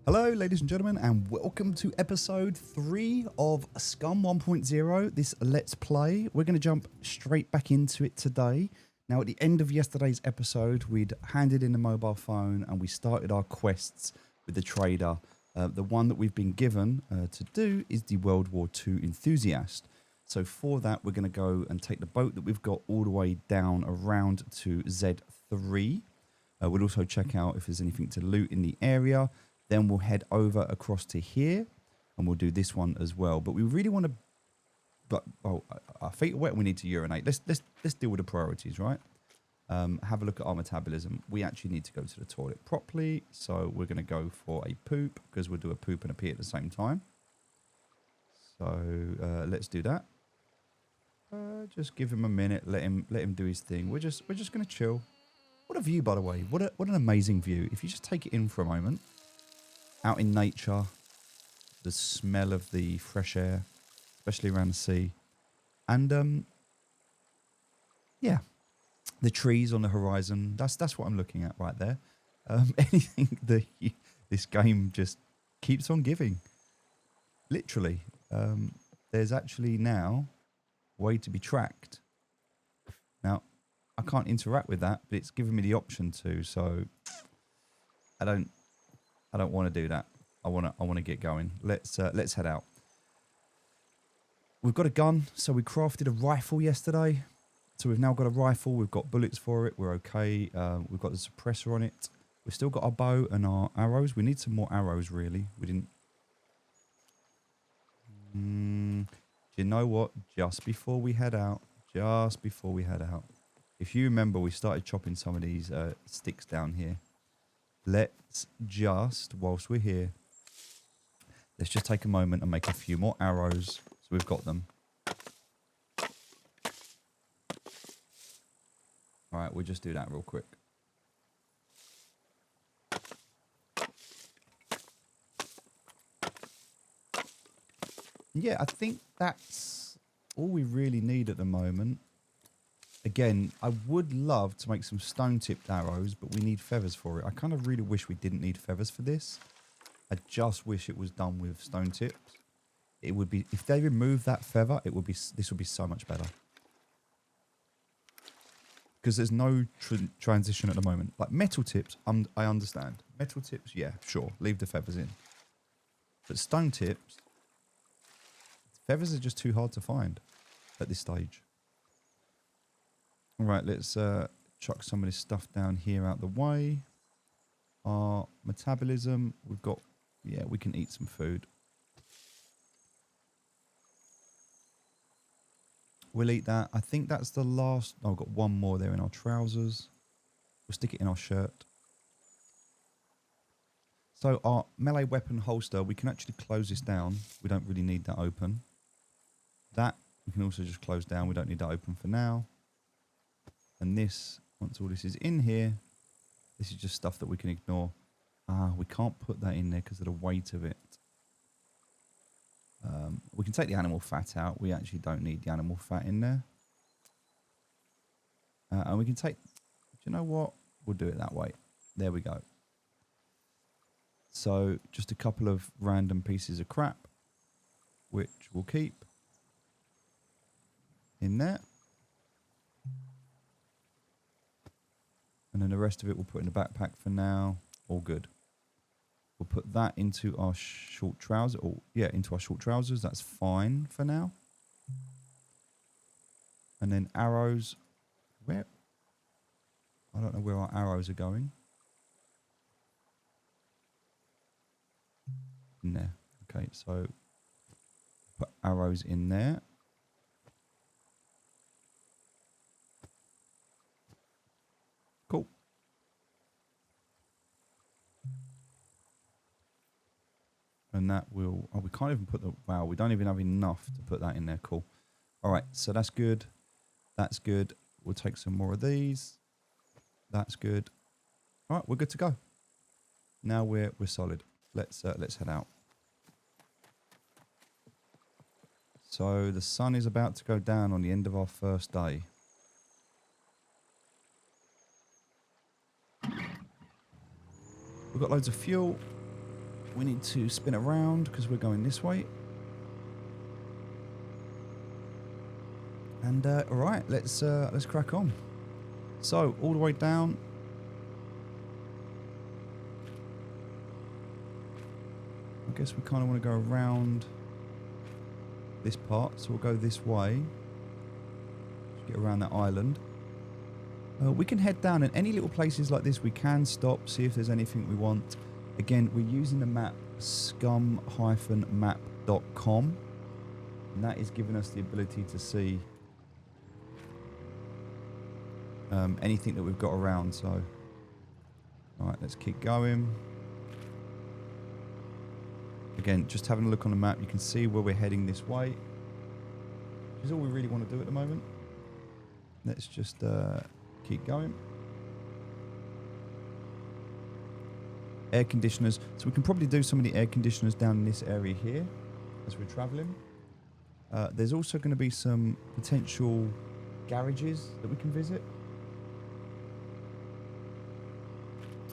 Hello, ladies and gentlemen, and welcome to episode 3 of SCUM 1.0, this Let's Play. We're going to jump straight back into it today. Now, at the end of yesterday's episode, we'd handed in the mobile phone and we started our quests with the trader. The one that we've been given to do is the World War II enthusiast. So for that, we're going to go and take the boat that we've got all the way down around to Z3. We'll also check out if there's anything to loot in the area. Then we'll head over across to here and we'll do this one as well. But we really want to, our feet are wet and we need to urinate. Let's deal with the priorities, right? Have a look at our metabolism. We actually need to go to the toilet properly. So we're going to go for a poop because we'll do a poop and a pee at the same time. So let's do that. Just give him a minute. Let him do his thing. We're just going to chill. What a view, by the way. What an amazing view. If you just take it in for a moment. Out in nature, the smell of the fresh air, especially around the sea. And, yeah, the trees on the horizon. That's what I'm looking at right there. Anything that this game just keeps on giving. Literally. There's actually now a way to be tracked. Now, I can't interact with that, but it's given me the option to, so I don't want to do that. I want to get going. Let's head out. We've got a gun, so we crafted a rifle yesterday. So we've now got a rifle. We've got bullets for it. We're okay. We've got the suppressor on it. We've still got our bow and our arrows. We need some more arrows, really. We didn't. Do you know what? Just before we head out, if you remember, we started chopping some of these sticks down here. Let's just, whilst we're here, let's just take a moment and make a few more arrows so we've got them. All right, we'll just do that real quick. Yeah, I think that's all we really need at the moment. Again, I would love to make some stone-tipped arrows, but we need feathers for it. I kind of really wish we didn't need feathers for this. I just wish it was done with stone tips. It would be, if they remove that feather, this would be so much better. Because there's no transition at the moment. Like metal tips, I understand. Metal tips, yeah, sure, leave the feathers in. But stone tips, feathers are just too hard to find at this stage. All right, let's chuck some of this stuff down here out the way. Our metabolism, we've got, yeah, we can eat some food. We'll eat that. I think that's the last. Oh, I've got one more there in our trousers. We'll stick it in our shirt. So our melee weapon holster, we can actually close this down. We don't really need that open. That we can also just close down. We don't need that open for now. And this, once all this is in here, this is just stuff that we can ignore. We can't put that in there because of the weight of it. We can take the animal fat out. We actually don't need the animal fat in there. And we can take, do you know what? We'll do it that way. There we go. So just a couple of random pieces of crap, which we'll keep in there. And then the rest of it we'll put in the backpack for now. All good. We'll put that into our short trousers. Into our short trousers. That's fine for now. And then arrows. Where? I don't know where our arrows are going. In there. Okay, so put arrows in there. Cool. And that will, we can't even put wow, we don't even have enough to put that in there. Cool. All right, so that's good. That's good. We'll take some more of these. That's good. All right, we're good to go. Now we're solid. Let's head out. So the sun is about to go down on the end of our first day. We've got loads of fuel. We need to spin around because we're going this way. And all right, let's crack on. So all the way down. I guess we kind of want to go around this part, so we'll go this way. Just get around that island. We can head down, and any little places like this we can stop, see if there's anything we want. Again, we're using the map scum-map.com, and that is giving us the ability to see anything that we've got around. So, all right, let's keep going. Again, just having a look on the map, you can see where we're heading this way, which is all we really want to do at the moment. Let's just keep going. Air conditioners. So we can probably do some of the air conditioners down in this area here as we're traveling. There's also going to be some potential garages that we can visit.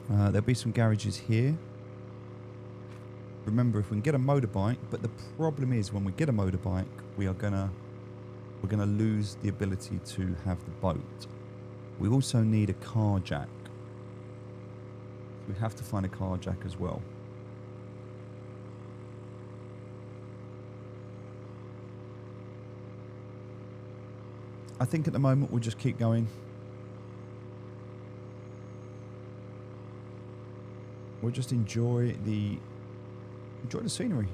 There'll be some garages here. Remember, if we can get a motorbike, but the problem is when we get a motorbike, we're gonna lose the ability to have the boat. We also need a car jack. We have to find a car jack as well. I think at the moment we'll just keep going. We'll just enjoy the scenery.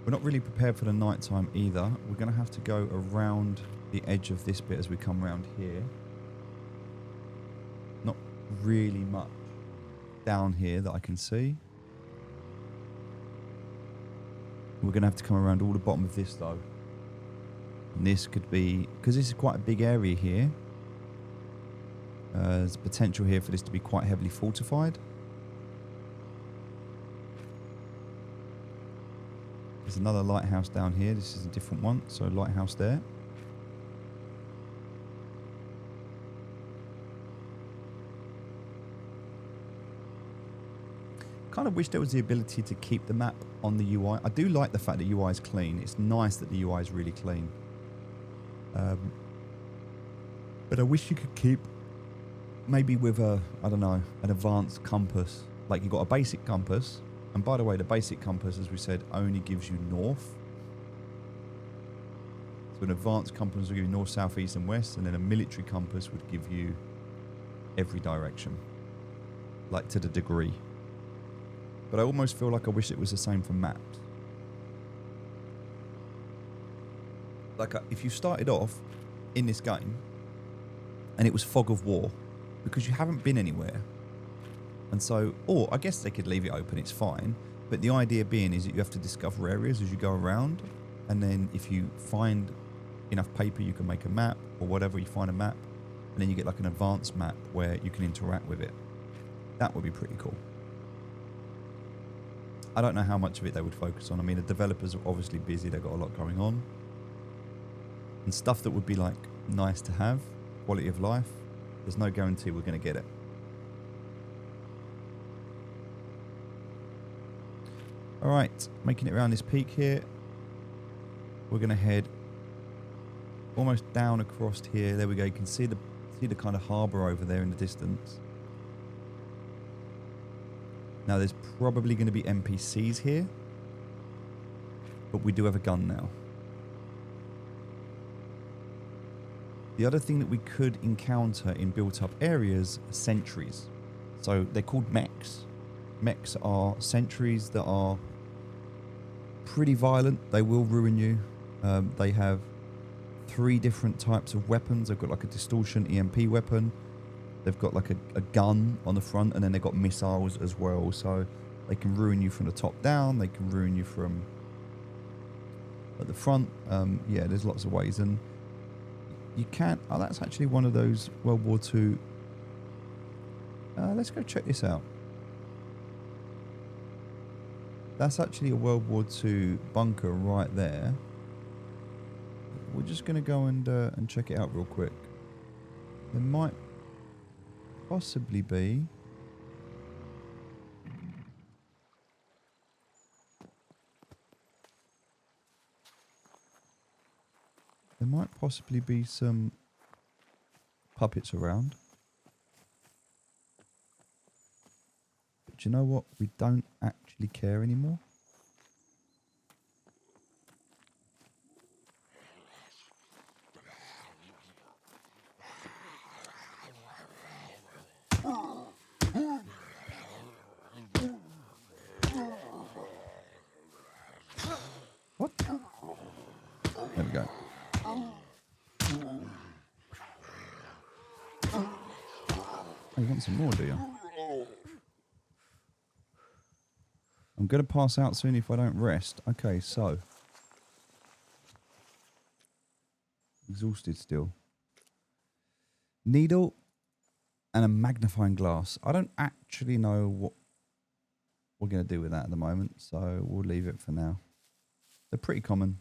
We're not really prepared for the night time either. We're going to have to go around the edge of this bit as we come around here. Not really much down here that I can see. We're going to have to come around all the bottom of this though. And this could be, because this is quite a big area here, there's potential here for this to be quite heavily fortified. There's another lighthouse down here. This is a different one, so lighthouse there. Kind of wish there was the ability to keep the map on the UI. I do like the fact that UI is clean. It's nice that the UI is really clean. But I wish you could keep maybe with a, I don't know, an advanced compass. Like you've got a basic compass. And by the way, the basic compass, as we said, only gives you north. So an advanced compass will give you north, south, east and west. And then a military compass would give you every direction. Like to the degree. But I almost feel like I wish it was the same for maps. Like if you started off in this game and it was fog of war because you haven't been anywhere. And so, or I guess they could leave it open, it's fine. But the idea being is that you have to discover areas as you go around. And then if you find enough paper, you can make a map or whatever, you find a map. And then you get like an advanced map where you can interact with it. That would be pretty cool. I don't know how much of it they would focus on. I mean, the developers are obviously busy. They've got a lot going on. And stuff that would be like nice to have, quality of life, there's no guarantee we're going to get it. All right, making it around this peak here. We're going to head almost down across here. There we go. You can see the kind of harbour over there in the distance. Now, there's probably going to be NPCs here, but we do have a gun now. The other thing that we could encounter in built-up areas are sentries. So they're called mechs. Mechs are sentries that are pretty violent. They will ruin you. They have 3 different types of weapons. They've got like a distortion EMP weapon. They've got like a gun on the front, and then they've got missiles as well. So they can ruin you from the top down. They can ruin you from at the front. Yeah, there's lots of ways. And you can't... Oh, that's actually one of those World War II... let's go check this out. That's actually a World War II bunker right there. We're just going to go and check it out real quick. There might possibly be... There might possibly be some puppets around. But do you know what? We don't actually care anymore. What? There we go. Oh, you want some more, do you? I'm going to pass out soon if I don't rest. Okay, so. Exhausted still. Needle and a magnifying glass. I don't actually know what we're going to do with that at the moment, so we'll leave it for now. They're pretty common.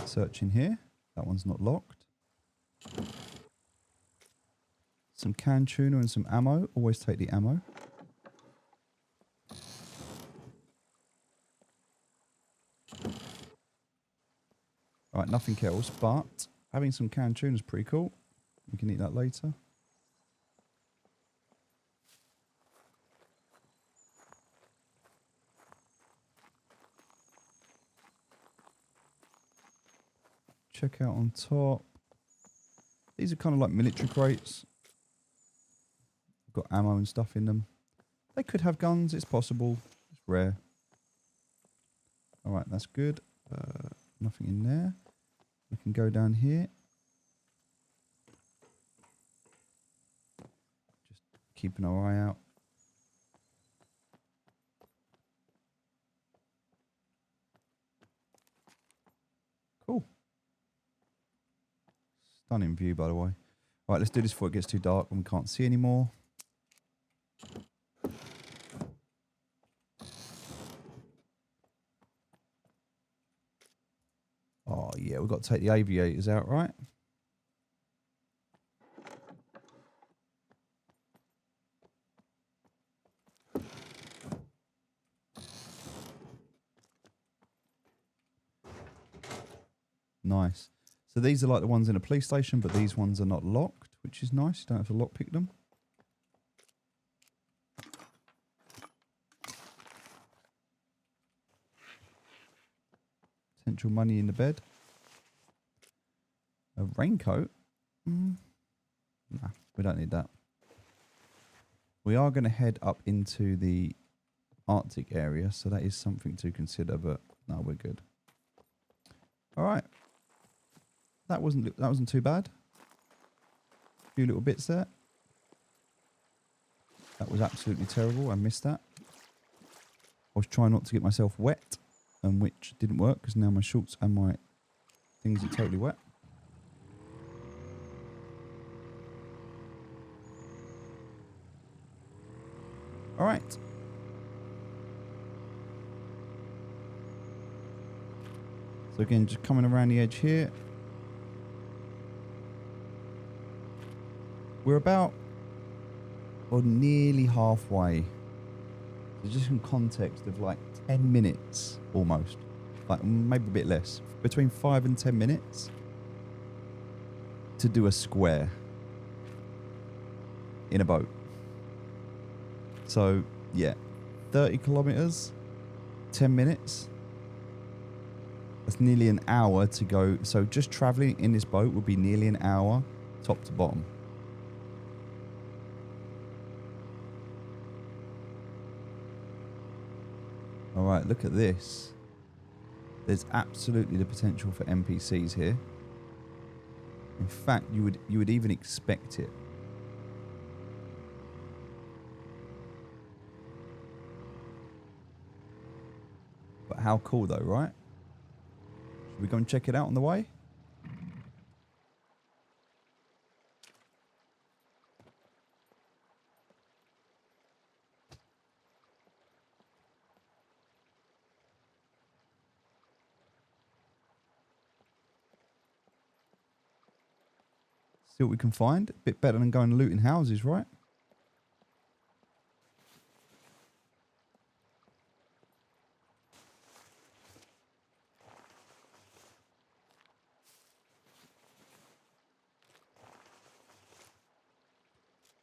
Searching here. That one's not locked. Some canned tuna and some ammo. Always take the ammo. Alright, nothing else, but having some canned tuna is pretty cool. We can eat that later. Check out on top. These are kind of like military crates. Got ammo and stuff in them. They could have guns, it's possible. It's rare. Alright, that's good. Nothing in there. We can go down here. Just keeping our eye out. Cool. Stunning view, by the way. Right, let's do this before it gets too dark and we can't see anymore. Oh, yeah, we've got to take the aviators out, right? Nice. So these are like the ones in a police station, but these ones are not locked, which is nice. You don't have to lockpick them. Potential money in the bed. A raincoat? Nah, we don't need that. We are going to head up into the Arctic area, so that is something to consider, but no, we're good. All right. That wasn't too bad. A few little bits there. That was absolutely terrible. I missed that. I was trying not to get myself wet, and which didn't work because now my shorts and my things are totally wet. All right. So again, just coming around the edge here. We're about, or nearly halfway. So just in context of like 10 minutes almost. Like maybe a bit less. Between 5 and 10 minutes to do a square in a boat. So yeah, 30 kilometers, 10 minutes. That's nearly an hour to go. So just traveling in this boat would be nearly an hour top to bottom. All right, look at this. There's absolutely the potential for NPCs here. In fact, you would even expect it. But how cool though, right? Should we go and check it out on the way? See what we can find. A bit better than going looting houses, right?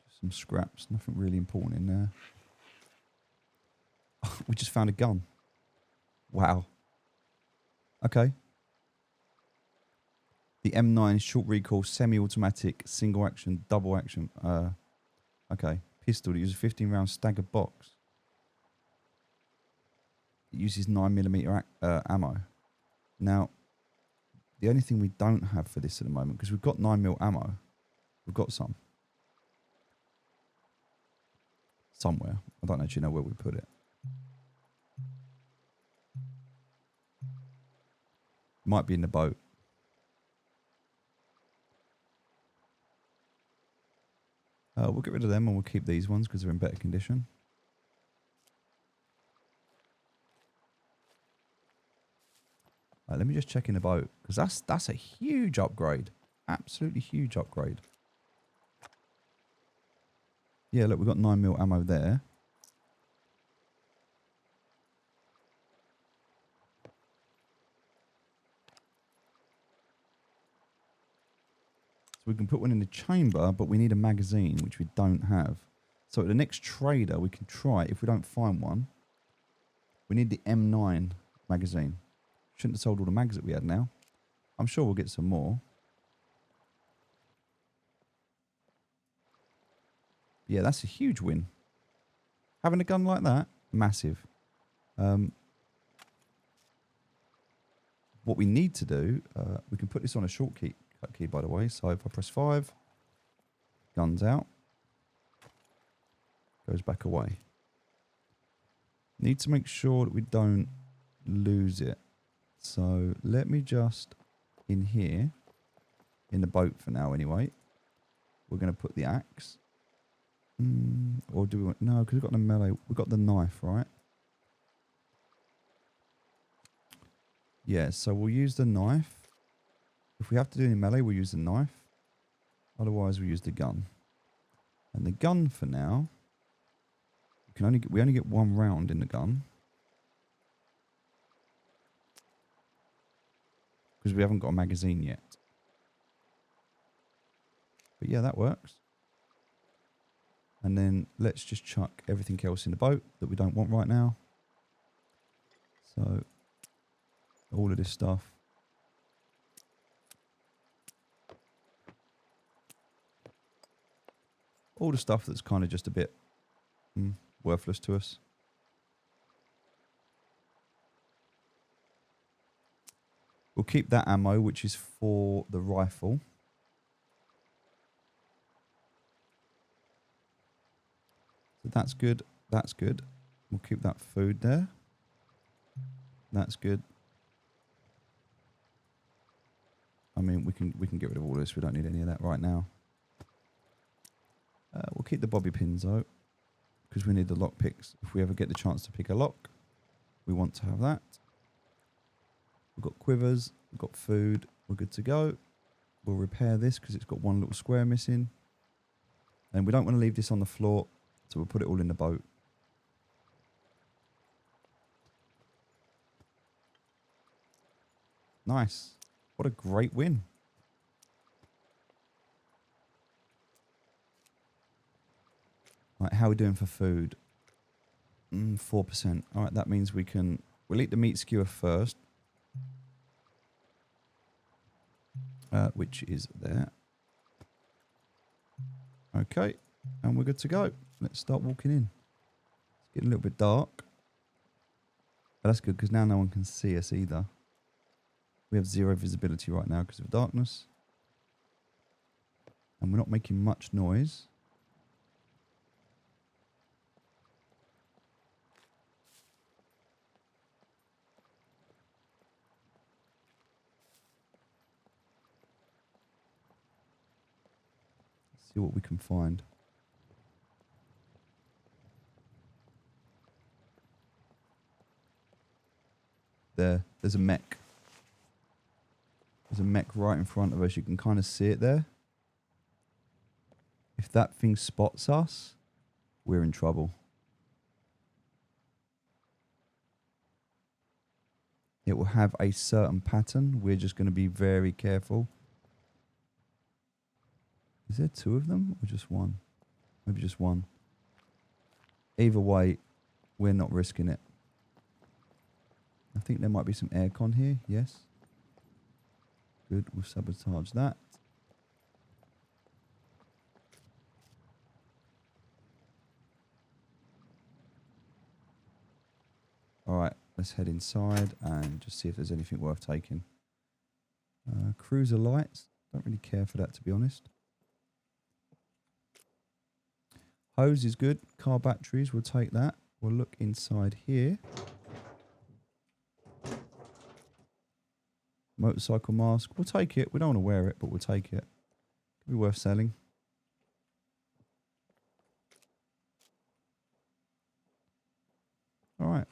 Just some scraps. Nothing really important in there. We just found a gun. Wow. Okay. The M9 short recoil, semi-automatic, single action, double action. Okay. Pistol that uses a 15-round staggered box. It uses 9mm ammo. Now, the only thing we don't have for this at the moment, because we've got 9mm ammo. We've got some. Somewhere. I don't actually know where we put it. Might be in the boat. We'll get rid of them and we'll keep these ones because they're in better condition. Right, let me just check in the boat because that's a huge upgrade. Absolutely huge upgrade. Yeah, look, we've got 9mm ammo there. So we can put one in the chamber, but we need a magazine, which we don't have. So at the next trader, we can try, if we don't find one, we need the M9 magazine. Shouldn't have sold all the mags that we had now. I'm sure we'll get some more. Yeah, that's a huge win. Having a gun like that, massive. What we need to do, we can put this on a shortcut key, by the way. So if I press 5, guns out, goes back away. Need to make sure that we don't lose it. So let me just, in here, in the boat for now anyway, we're going to put the axe. Or do we want, no, because we've got the melee, we've got the knife, right? Yeah, so we'll use the knife. If we have to do any melee, we'll use the knife. Otherwise, we'll use the gun. And the gun for now, we only get 1 round in the gun. Because we haven't got a magazine yet. But yeah, that works. And then let's just chuck everything else in the boat that we don't want right now. So, all of this stuff. All the stuff that's kind of just a bit worthless to us. We'll keep that ammo, which is for the rifle. So that's good. That's good. We'll keep that food there. That's good. I mean, we can get rid of all this. We don't need any of that right now. We'll keep the bobby pins though, because we need the lock picks. If we ever get the chance to pick a lock, we want to have that. We've got quivers, we've got food, we're good to go. We'll repair this because it's got 1 little square missing. And we don't want to leave this on the floor, so we'll put it all in the boat. Nice. What a great win. Right, how are we doing for food? 4%. All right, that means we'll eat the meat skewer first. Which is there. Okay, and we're good to go. Let's start walking in. It's getting a little bit dark. But that's good because now no one can see us either. We have 0 visibility right now because of darkness. And we're not making much noise. See what we can find. There's a mech. There's a mech right in front of us. You can kind of see it there. If that thing spots us, we're in trouble. It will have a certain pattern. We're just going to be very careful. Is there two of them or just one? Maybe just one. Either way, we're not risking it. I think there might be some aircon here. Yes. Good. We'll sabotage that. All right. Let's head inside and just see if there's anything worth taking. Cruiser lights. Don't really care for that, to be honest. Hose is good. Car batteries, we'll take that. We'll look inside here. Motorcycle mask. We'll take it. We don't want to wear it, but we'll take it. Could be worth selling. All right.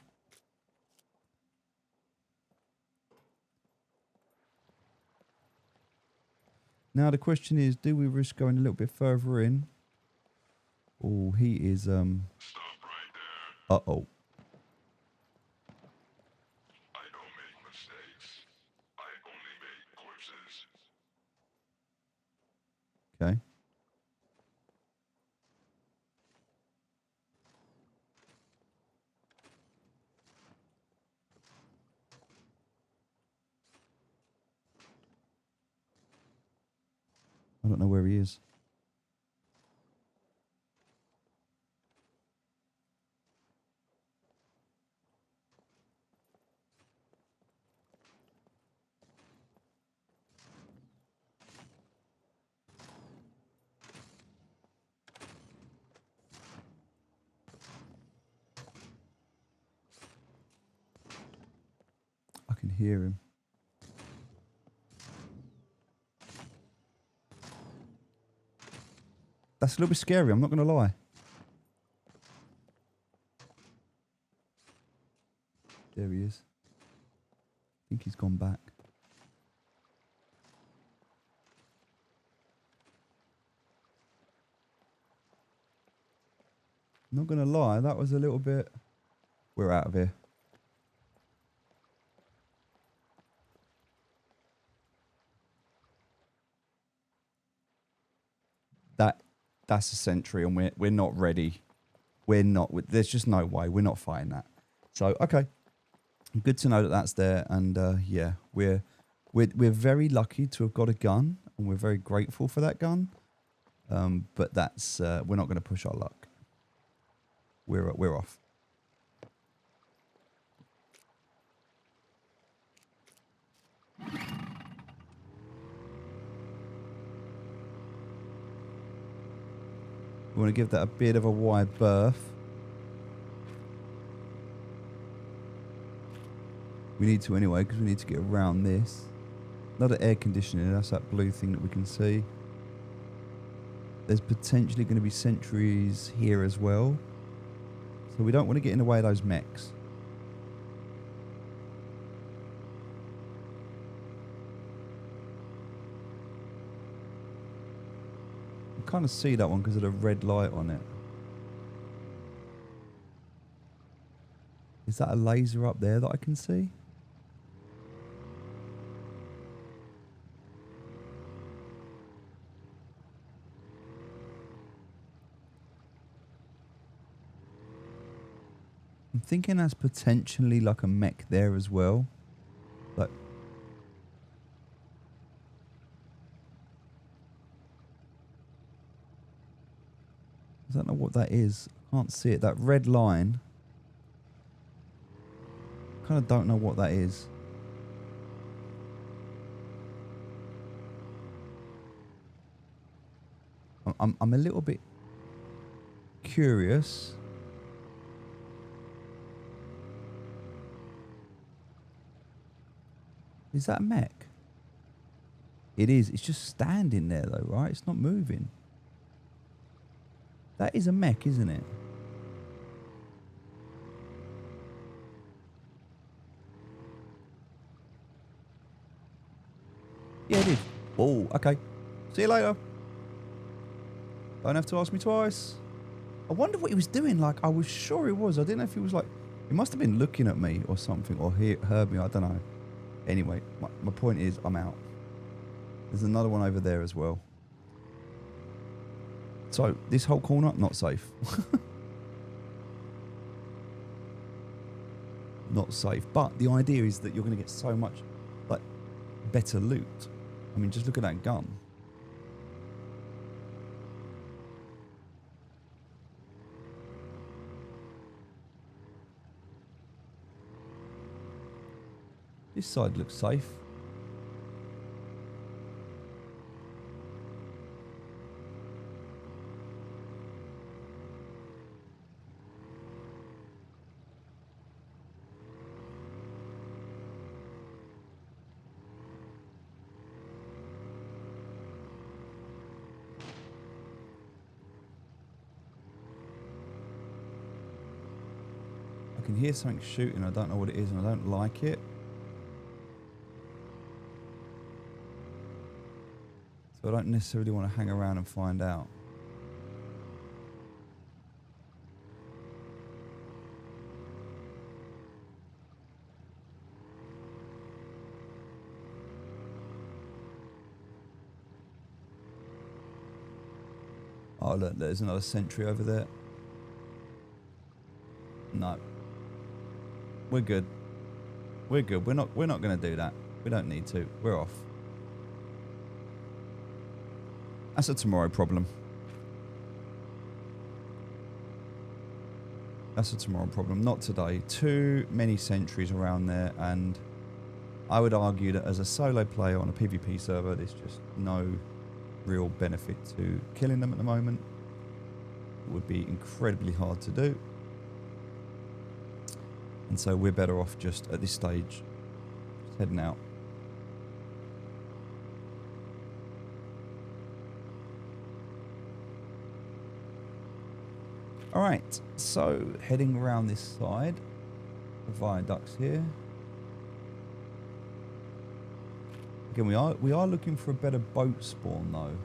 Now the question is, do we risk going a little bit further in? Oh, he is Stop right there. uh-oh. I don't make mistakes. I only make corpses. Okay. I don't know where he is. I can hear him. That's a little bit scary, I'm not going to lie. There he is. I think he's gone back. Not going to lie, that was a little bit... We're out of here. That's a sentry and we're not ready. We're not... There's just no way. We're not fighting that. So, okay. Good to know that that's there. And, yeah, we're very lucky to have got a gun. And we're very grateful for that gun. But that's... we're not going to push our luck. We're off. We want to give that a bit of a wide berth. We need to anyway, because we need to get around this. Another air conditioning, that's that blue thing that we can see. There's potentially going to be sentries here as well. So we don't want to get in the way of those mechs. Kind of see that one because of the red light on it. Is that a laser up there that I can see? I'm thinking that's potentially like a mech there as well. Like, I don't know what that is. I can't see it. That red line. Kind of don't know what that is. I'm a little bit curious. Is that a mech? It is. It's just standing there though, right? It's not moving. That is a mech, isn't it? Yeah, it did. Oh, okay. See you later. Don't have to ask me twice. I wonder what he was doing. Like, I was sure he was. I didn't know if he was like... He must have been looking at me or something, or he heard me. I don't know. Anyway, my point is, I'm out. There's another one over there as well. So, this whole corner, not safe. Not safe. But the idea is that you're going to get so much, like, better loot. I mean, just look at that gun. This side looks safe. I can hear something shooting. I don't know what it is and I don't like it. So I don't necessarily want to hang around and find out. Oh look, there's another sentry over there. No. We're good. We're good. We're not going to do that. We don't need to. We're off. That's a tomorrow problem. That's a tomorrow problem, not today. Too many sentries around there, and I would argue that as a solo player on a PvP server, there's just no real benefit to killing them at the moment. It would be incredibly hard to do. And so we're better off just at this stage, just heading out. Alright, so heading around this side, the viaducts here. Again, we are looking for a better boat spawn though.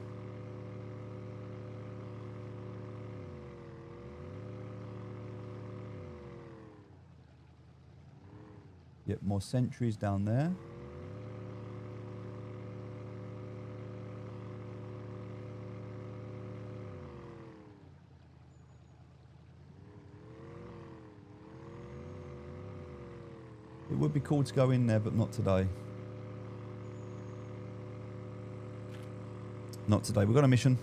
Yep, more sentries down there. It would be cool to go in there, but not today. Not today. We've got a mission.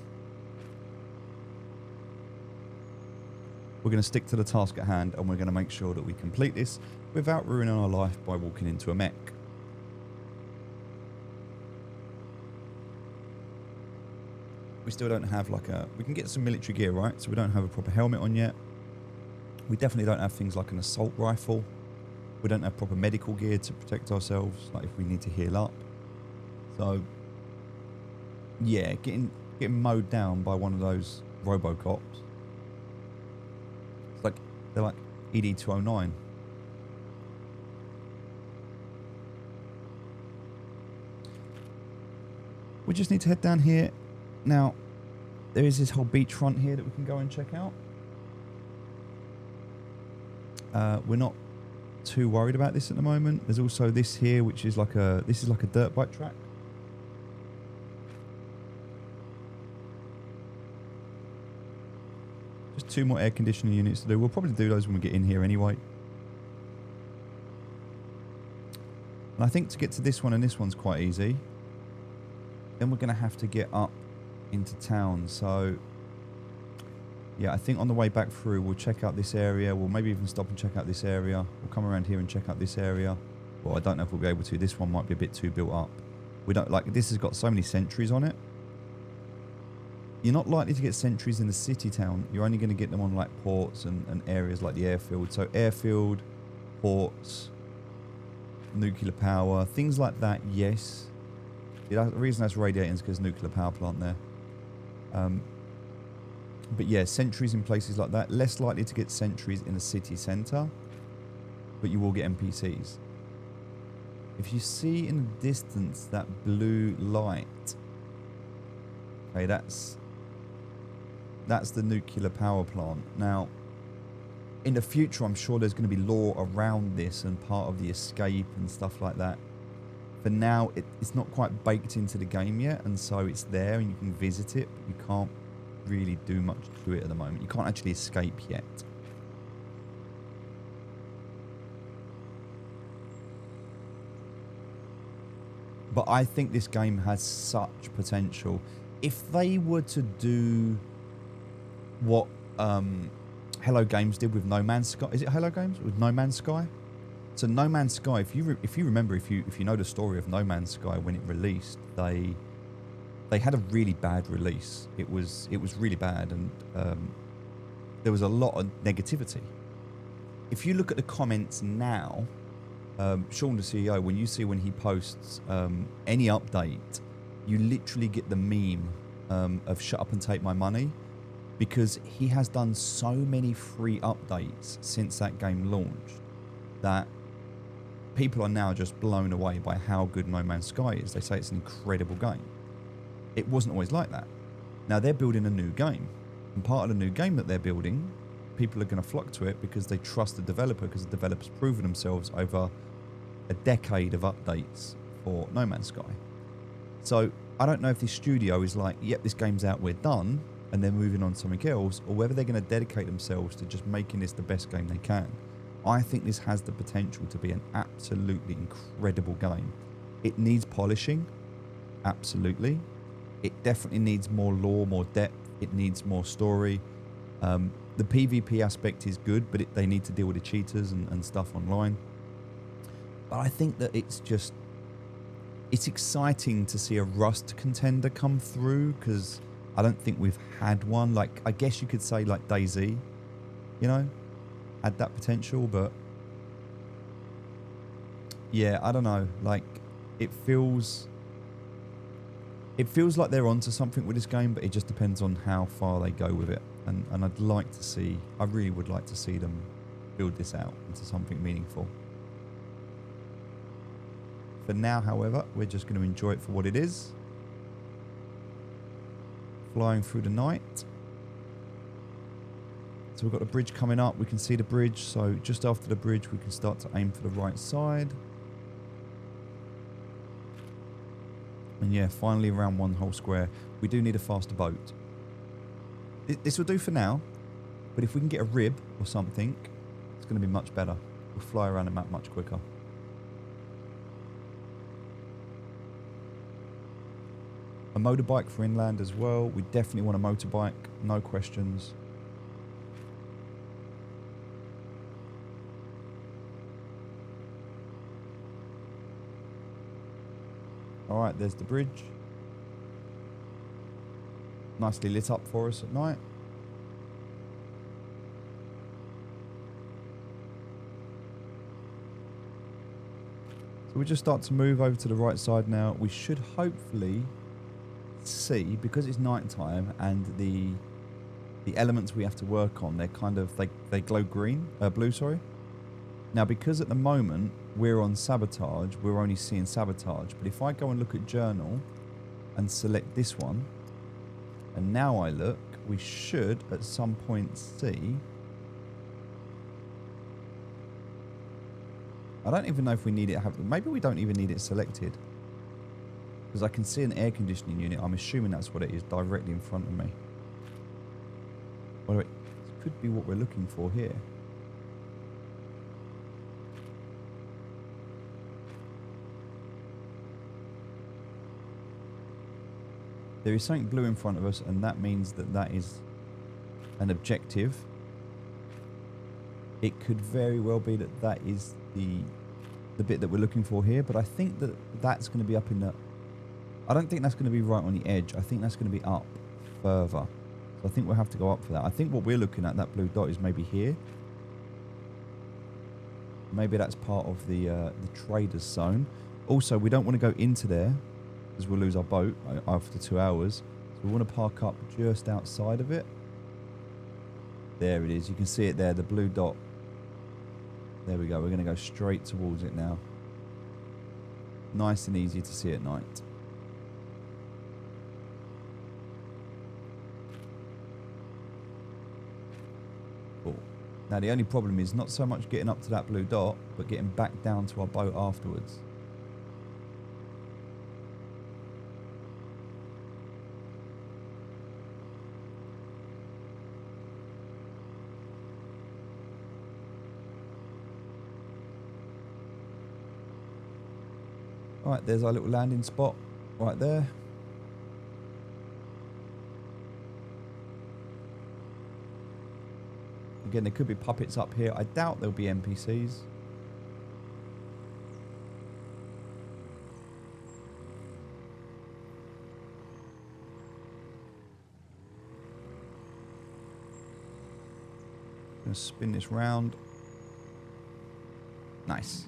We're going to stick to the task at hand, and we're going to make sure that we complete this without ruining our life by walking into a mech. We still don't have like a... We can get some military gear, right? So we don't have a proper helmet on yet. We definitely don't have things like an assault rifle. We don't have proper medical gear to protect ourselves, like if we need to heal up. So, yeah, getting mowed down by one of those Robocops. It's like, they're like ED-209. We just need to head down here. Now, there is this whole beachfront here that we can go and check out. We're not too worried about this at the moment. There's also this here, which is like a dirt bike track. Just 2 more air conditioning units to do. We'll probably do those when we get in here anyway. And I think to get to this one, and this one's quite easy. Then we're going to have to get up into town. So yeah, I think on the way back through, we'll check out this area. We'll maybe even stop and check out this area. We'll come around here and check out this area. Well, I don't know if we'll be able to. This one might be a bit too built up. We don't like, this has got so many sentries on it. You're not likely to get sentries in the city town. You're only going to get them on like ports and areas like the airfield. So airfield, ports, nuclear power, things like that, yes. The reason that's radiating is because nuclear power plant there. But yeah, sentries in places like that. Less likely to get sentries in a city centre, but you will get NPCs. If you see in the distance that blue light, okay, that's the nuclear power plant. Now, in the future, I'm sure there's going to be lore around this and part of the escape and stuff like that. For now, it's not quite baked into the game yet, and so it's there and you can visit it, but you can't really do much to it at the moment. You can't actually escape yet. But I think this game has such potential. If they were to do what Hello Games did with No Man's Sky, is it Hello Games with No Man's Sky? So No Man's Sky, if you remember, if you know the story of No Man's Sky when it released, they had a really bad release. It was really bad, and there was a lot of negativity. If you look at the comments now, Sean, the CEO, when he posts any update, you literally get the meme of "shut up and take my money," because he has done so many free updates since that game launched that people are now just blown away by how good No Man's Sky is. They say it's an incredible game. It wasn't always like that. Now they're building a new game, and part of the new game that they're building, people are going to flock to it because they trust the developer, because the developer's proven themselves over a decade of updates for No Man's Sky. So I don't know if this studio is like, yep, this game's out, we're done, and they're moving on to something else, or whether they're going to dedicate themselves to just making this the best game they can. I think this has the potential to be an absolutely incredible game. It needs polishing, absolutely. It definitely needs more lore, more depth. It needs more story. The PvP aspect is good, but they need to deal with the cheaters and stuff online. But I think that it's exciting to see a Rust contender come through, because I don't think we've had one. Like, I guess you could say like DayZ, you know, had that potential, but yeah, I don't know. Like, it feels like they're onto something with this game, but it just depends on how far they go with it. And I really would like to see them build this out into something meaningful. For now, however, we're just going to enjoy it for what it is. Flying through the night. So we've got the bridge coming up. We can see the bridge. So just after the bridge, we can start to aim for the right side. And yeah, finally around one whole square. We do need a faster boat. This will do for now. But if we can get a rib or something, it's going to be much better. We'll fly around the map much quicker. A motorbike for inland as well. We definitely want a motorbike. No questions. Alright, there's the bridge. Nicely lit up for us at night. So we just start to move over to the right side now. We should hopefully see, because it's night time and the elements we have to work on, they're kind of, they glow blue, sorry. Now, because at the moment we're on sabotage, we're only seeing sabotage. But if I go and look at journal and select this one, and now I look, we should at some point see. I don't even know if we need it. Maybe we don't even need it selected, because I can see an air conditioning unit. I'm assuming that's what it is, directly in front of me. By the way, this could be what we're looking for here. There is something blue in front of us, and that means that that is an objective. It could very well be that that is the bit that we're looking for here, but I think that that's going to be up in the... I don't think that's going to be right on the edge. I think that's going to be up further. So I think we'll have to go up for that. I think what we're looking at, that blue dot, is maybe here. Maybe that's part of the trader's zone. Also, we don't want to go into there, because we'll lose our boat after 2 hours. So we want to park up just outside of it. There it is. You can see it there, the blue dot. There we go. We're going to go straight towards it now. Nice and easy to see at night. Cool. Now the only problem is not so much getting up to that blue dot, but getting back down to our boat afterwards. Right, there's our little landing spot right there. Again, there could be puppets up here. I doubt there'll be NPCs. Gonna spin this round. Nice.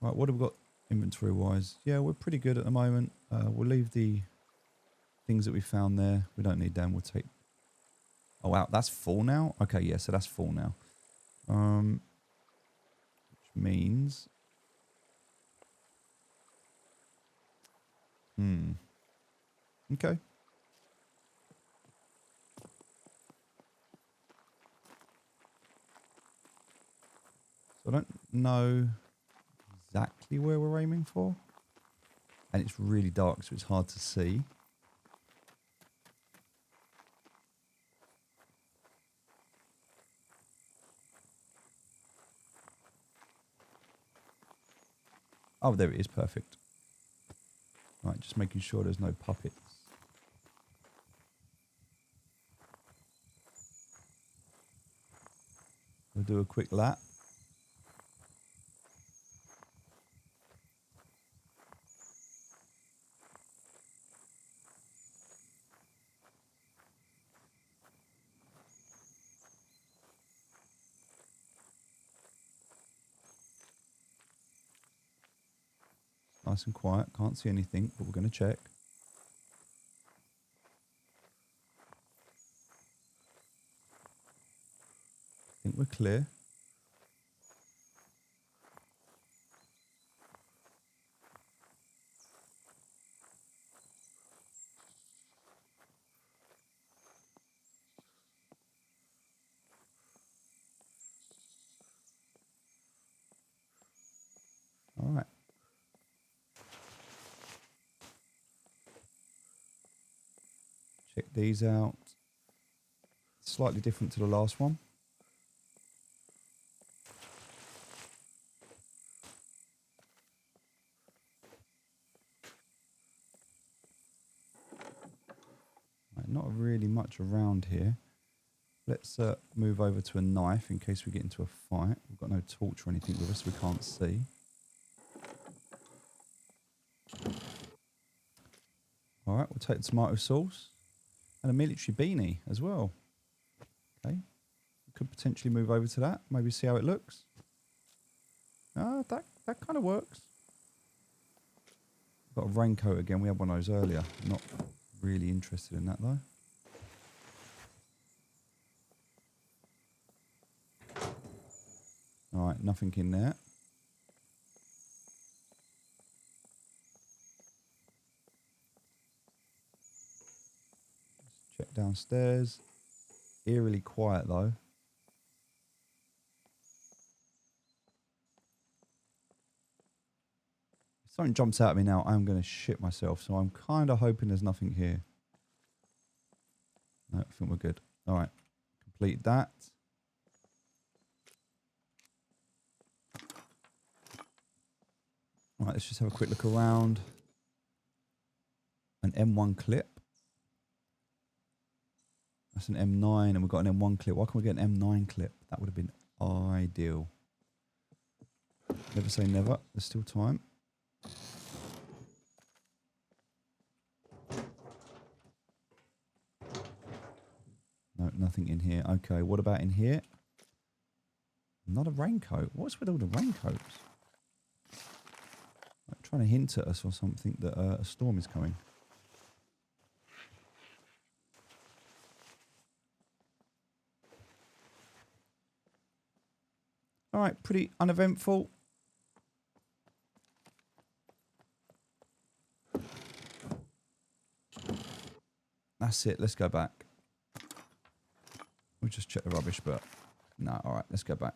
Right, what have we got inventory wise? Yeah, we're pretty good at the moment. We'll leave the things that we found there. We don't need them. We'll take... Oh, wow, that's full now? Okay, yeah, so that's full now. Which means... Okay. So I don't know exactly where we're aiming for. And it's really dark, so it's hard to see. Oh, there it is. Perfect. Right, just making sure there's no puppets. We'll do a quick lap. Nice and quiet. Can't see anything, but we're going to check. I think we're clear. All right. Check these out. Slightly different to the last one. Right, not really much around here. Let's move over to a knife in case we get into a fight. We've got no torch or anything with us, we can't see. All right, we'll take the tomato sauce and a military beanie as well. Okay, we could potentially move over to that. Maybe see how it looks. Ah, that kind of works. Got a raincoat again. We had one of those earlier. Not really interested in that though. All right, nothing in there. Check downstairs. Eerily quiet though. If something jumps out at me now, I'm going to shit myself. So I'm kind of hoping there's nothing here. No, I think we're good. All right, complete that. All right, let's just have a quick look around. An M1 clip. That's an M9 and we've got an M1 clip. Why can't we get an M9 clip? That would have been ideal. Never say never. There's still time. No, nothing in here. Okay, what about in here? Not a raincoat. What's with all the raincoats? Like trying to hint at us or something that a storm is coming. All right, pretty uneventful. That's it. Let's go back. We'll just check the rubbish, but no. All right, let's go back.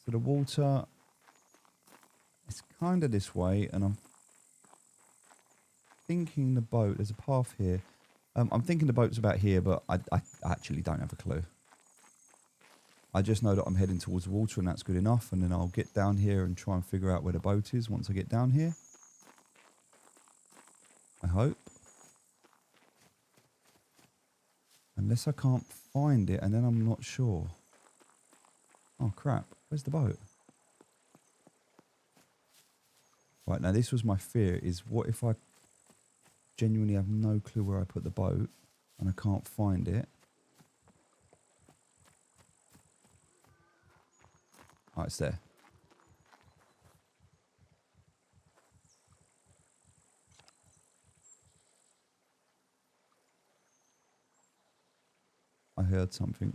So the water, it's kind of this way, and I'm thinking the boat, there's a path here. I'm thinking the boat's about here, but I actually don't have a clue. I just know that I'm heading towards the water, and that's good enough, and then I'll get down here and try and figure out where the boat is once I get down here. I hope. Unless I can't find it, and then I'm not sure. Oh crap, where's the boat? Right, now this was my fear, is what if I genuinely have no clue where I put the boat and I can't find it? Oh, it's there. I heard something.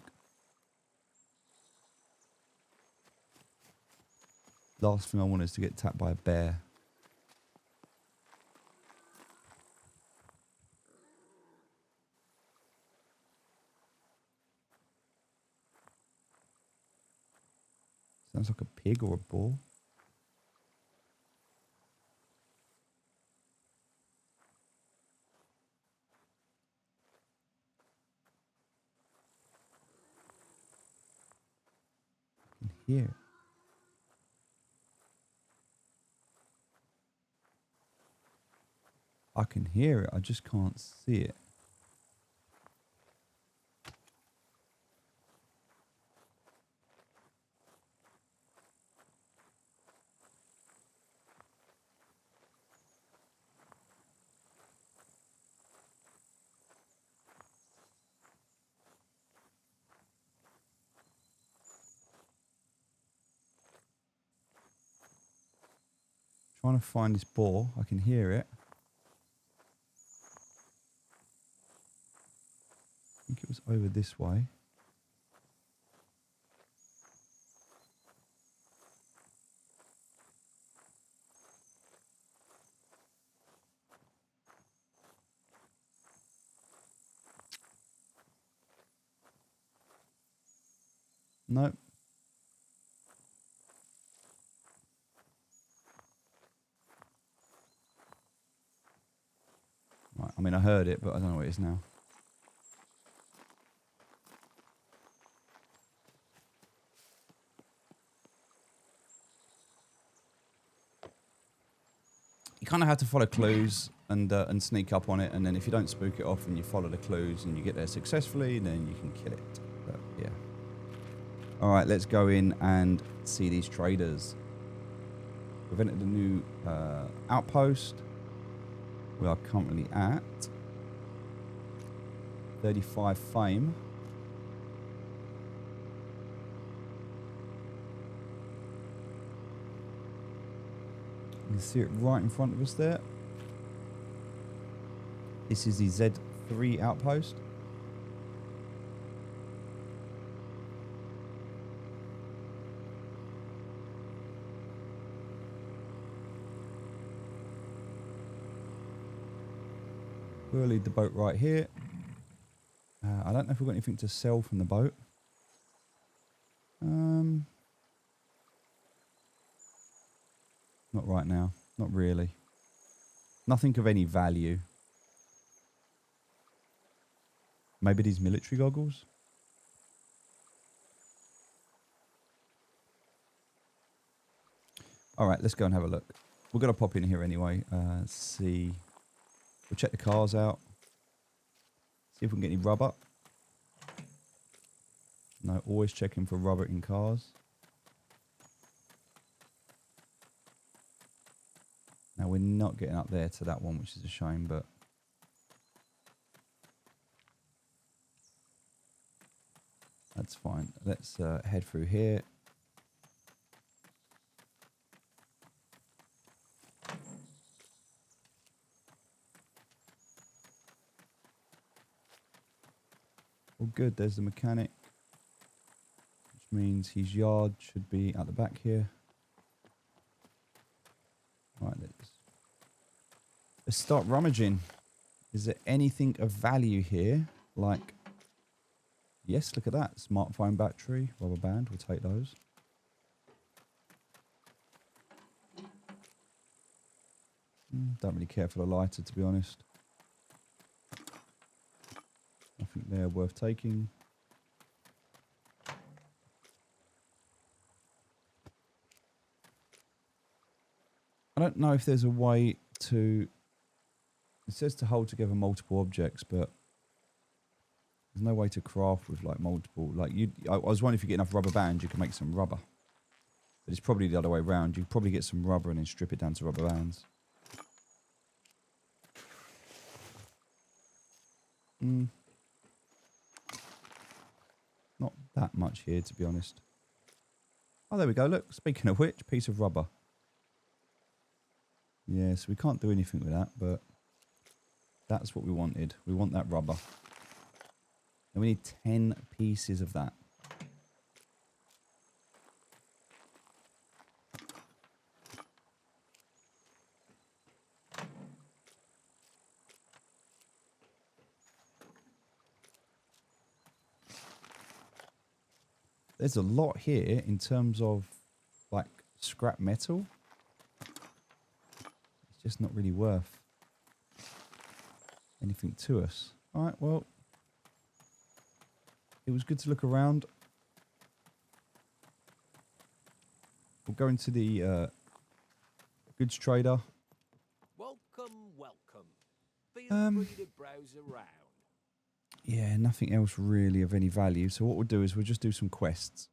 Last thing I want is to get tapped by a bear. Sounds like a pig or a bull. I can hear it. I can hear it, I just can't see it. Trying to find this boar, I can hear it. I think it was over this way. Nope. Right, I mean, I heard it, but I don't know what it is now. You kind of have to follow clues and sneak up on it, and then if you don't spook it off and you follow the clues and you get there successfully, then you can kill it. But yeah. All right, let's go in and see these traders. We've entered a new outpost. We are currently at 35 fame. You can see it right in front of us there. This is the Z3 outpost. We'll leave the boat right here. I don't know if we've got anything to sell from the boat. Not right now. Not really. Nothing of any value. Maybe these military goggles? All right, let's go and have a look. We're going to pop in here anyway. See. We'll check the cars out. See if we can get any rubber. No, always checking for rubber in cars. Now, we're not getting up there to that one, which is a shame, but... that's fine. Let's head through here. All good. There's the mechanic, which means his yard should be at the back here. Right, let's start rummaging. Is there anything of value here? Like, yes, look at that. Smartphone battery, rubber band. We'll take those. Don't really care for the lighter, to be honest. I think they're worth taking. I don't know if there's a way to... It says to hold together multiple objects, but there's no way to craft with like multiple... Like I was wondering if you get enough rubber bands, you can make some rubber. But it's probably the other way around. You probably get some rubber and then strip it down to rubber bands. Not that much here, to be honest. Oh, there we go. Look, speaking of which, piece of rubber. Yeah, so we can't do anything with that, but that's what we wanted. We want that rubber. And we need 10 pieces of that. There's a lot here in terms of like scrap metal. It's just not really worth anything to us. All right, well, it was good to look around. We'll go into the goods trader. Welcome, welcome. Feel free to browse around. Yeah, nothing else really of any value. So what we'll do is we'll just do some quests.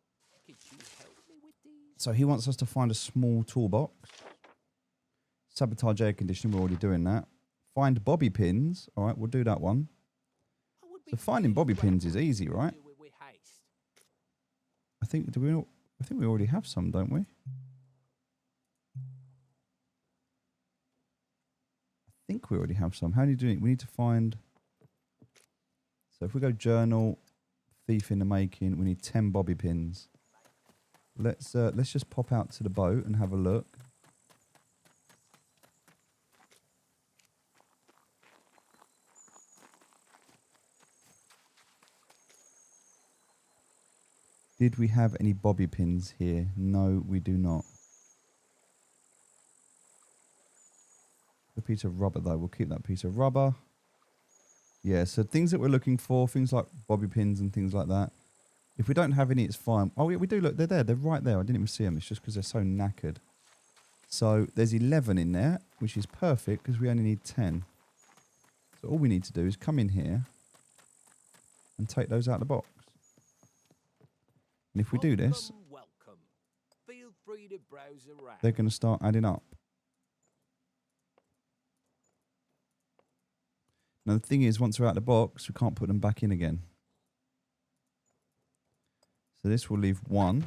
Could you help me with these? So he wants us to find a small toolbox. Sabotage air conditioning, we're already doing that. Find bobby pins. All right, we'll do that one. So finding bobby pins is easy, right? I think we already have some, don't we? I think we already have some. How do you do it? We need to find... So if we go journal, thief in the making, we need 10 bobby pins. Let's just pop out to the boat and have a look. Did we have any bobby pins here? No, we do not. A piece of rubber though, we'll keep that piece of rubber. Yeah, so things that we're looking for, things like bobby pins and things like that. If we don't have any, it's fine. Oh, yeah, we do. Look, they're there. They're right there. I didn't even see them. It's just because they're so knackered. So there's 11 in there, which is perfect because we only need 10. So all we need to do is come in here and take those out of the box. And if we do this, welcome. Feel free to browse around. they're going to start adding up. Now, the thing is, once they're out of the box, we can't put them back in again. So this will leave one.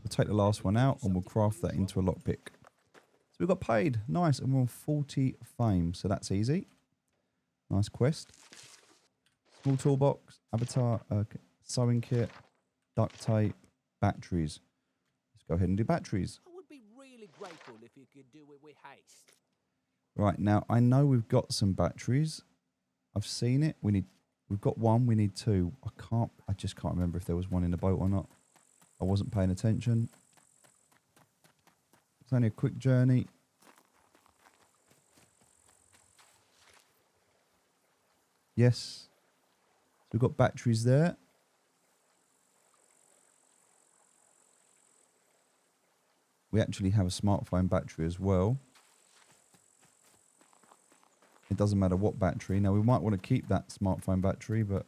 We'll take the last one out and we'll craft that into a lockpick. So we got paid. Nice. And we're on 40 fame. So that's easy. Nice quest. Small toolbox, avatar, sewing kit, duct tape, batteries. Let's go ahead and do batteries. I would be really grateful if you could do it with haste. Right, now I know we've got some batteries. I've seen it. We've got one, we need two. I just can't remember if there was one in the boat or not. I wasn't paying attention. It's only a quick journey. Yes. So we've got batteries there. We actually have a smartphone battery as well. It doesn't matter what battery. Now, we might want to keep that smartphone battery, but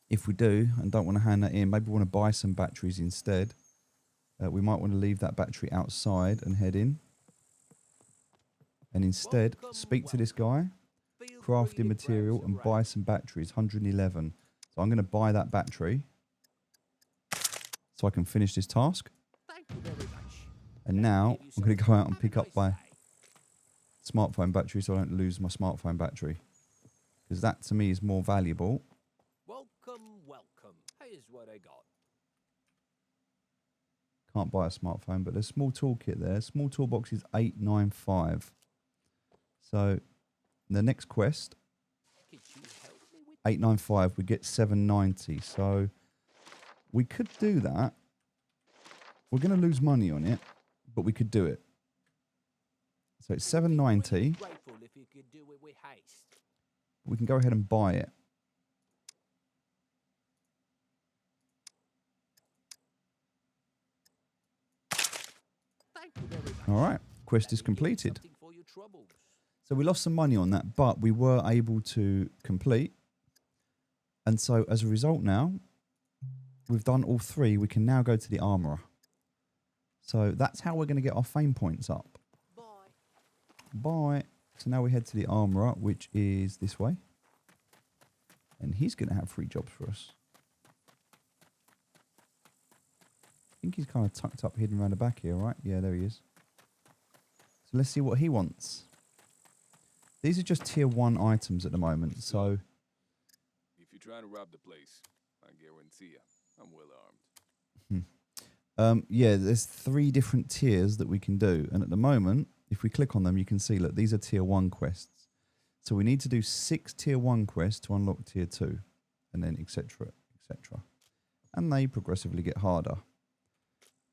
if we do and don't want to hand that in, maybe we want to buy some batteries instead. We might want to leave that battery outside and head in. And instead, speak to this guy, crafting material, and buy some batteries, 111. So I'm going to buy that battery so I can finish this task. Thank you very much. And now I'm going to go out and pick up my smartphone battery so I don't lose my smartphone battery. because that to me is more valuable. Welcome, welcome. Here's what I got. Can't buy a smartphone, but there's a small toolkit there. Small toolbox is 895. So the next quest, Could you help me with 895, we get 790. So we could do that. We're going to lose money on it, but we could do it. So it's 790. grateful if you could do it with haste. We can go ahead and buy it. Thank you very much. All right, quest is That'll give you completed. something for your troubles. So we lost some money on that, but we were able to complete. And so as a result now, we've done all three. We can now go to the armourer. So that's how we're going to get our fame points up. Bye. Bye. So now we head to the armourer, which is this way. And he's going to have 3 jobs for us. I think he's kind of tucked up, hidden around the back here, right? Yeah, there he is. So let's see what he wants. These are just tier 1 items at the moment, so... If you're trying to rob the place, I guarantee you, I'm well armed. Yeah, there's 3 different tiers that we can do. And at the moment, if we click on them, you can see, look, these are tier 1 quests. So we need to do 6 tier 1 quests to unlock tier 2. And then etc, etc. And they progressively get harder.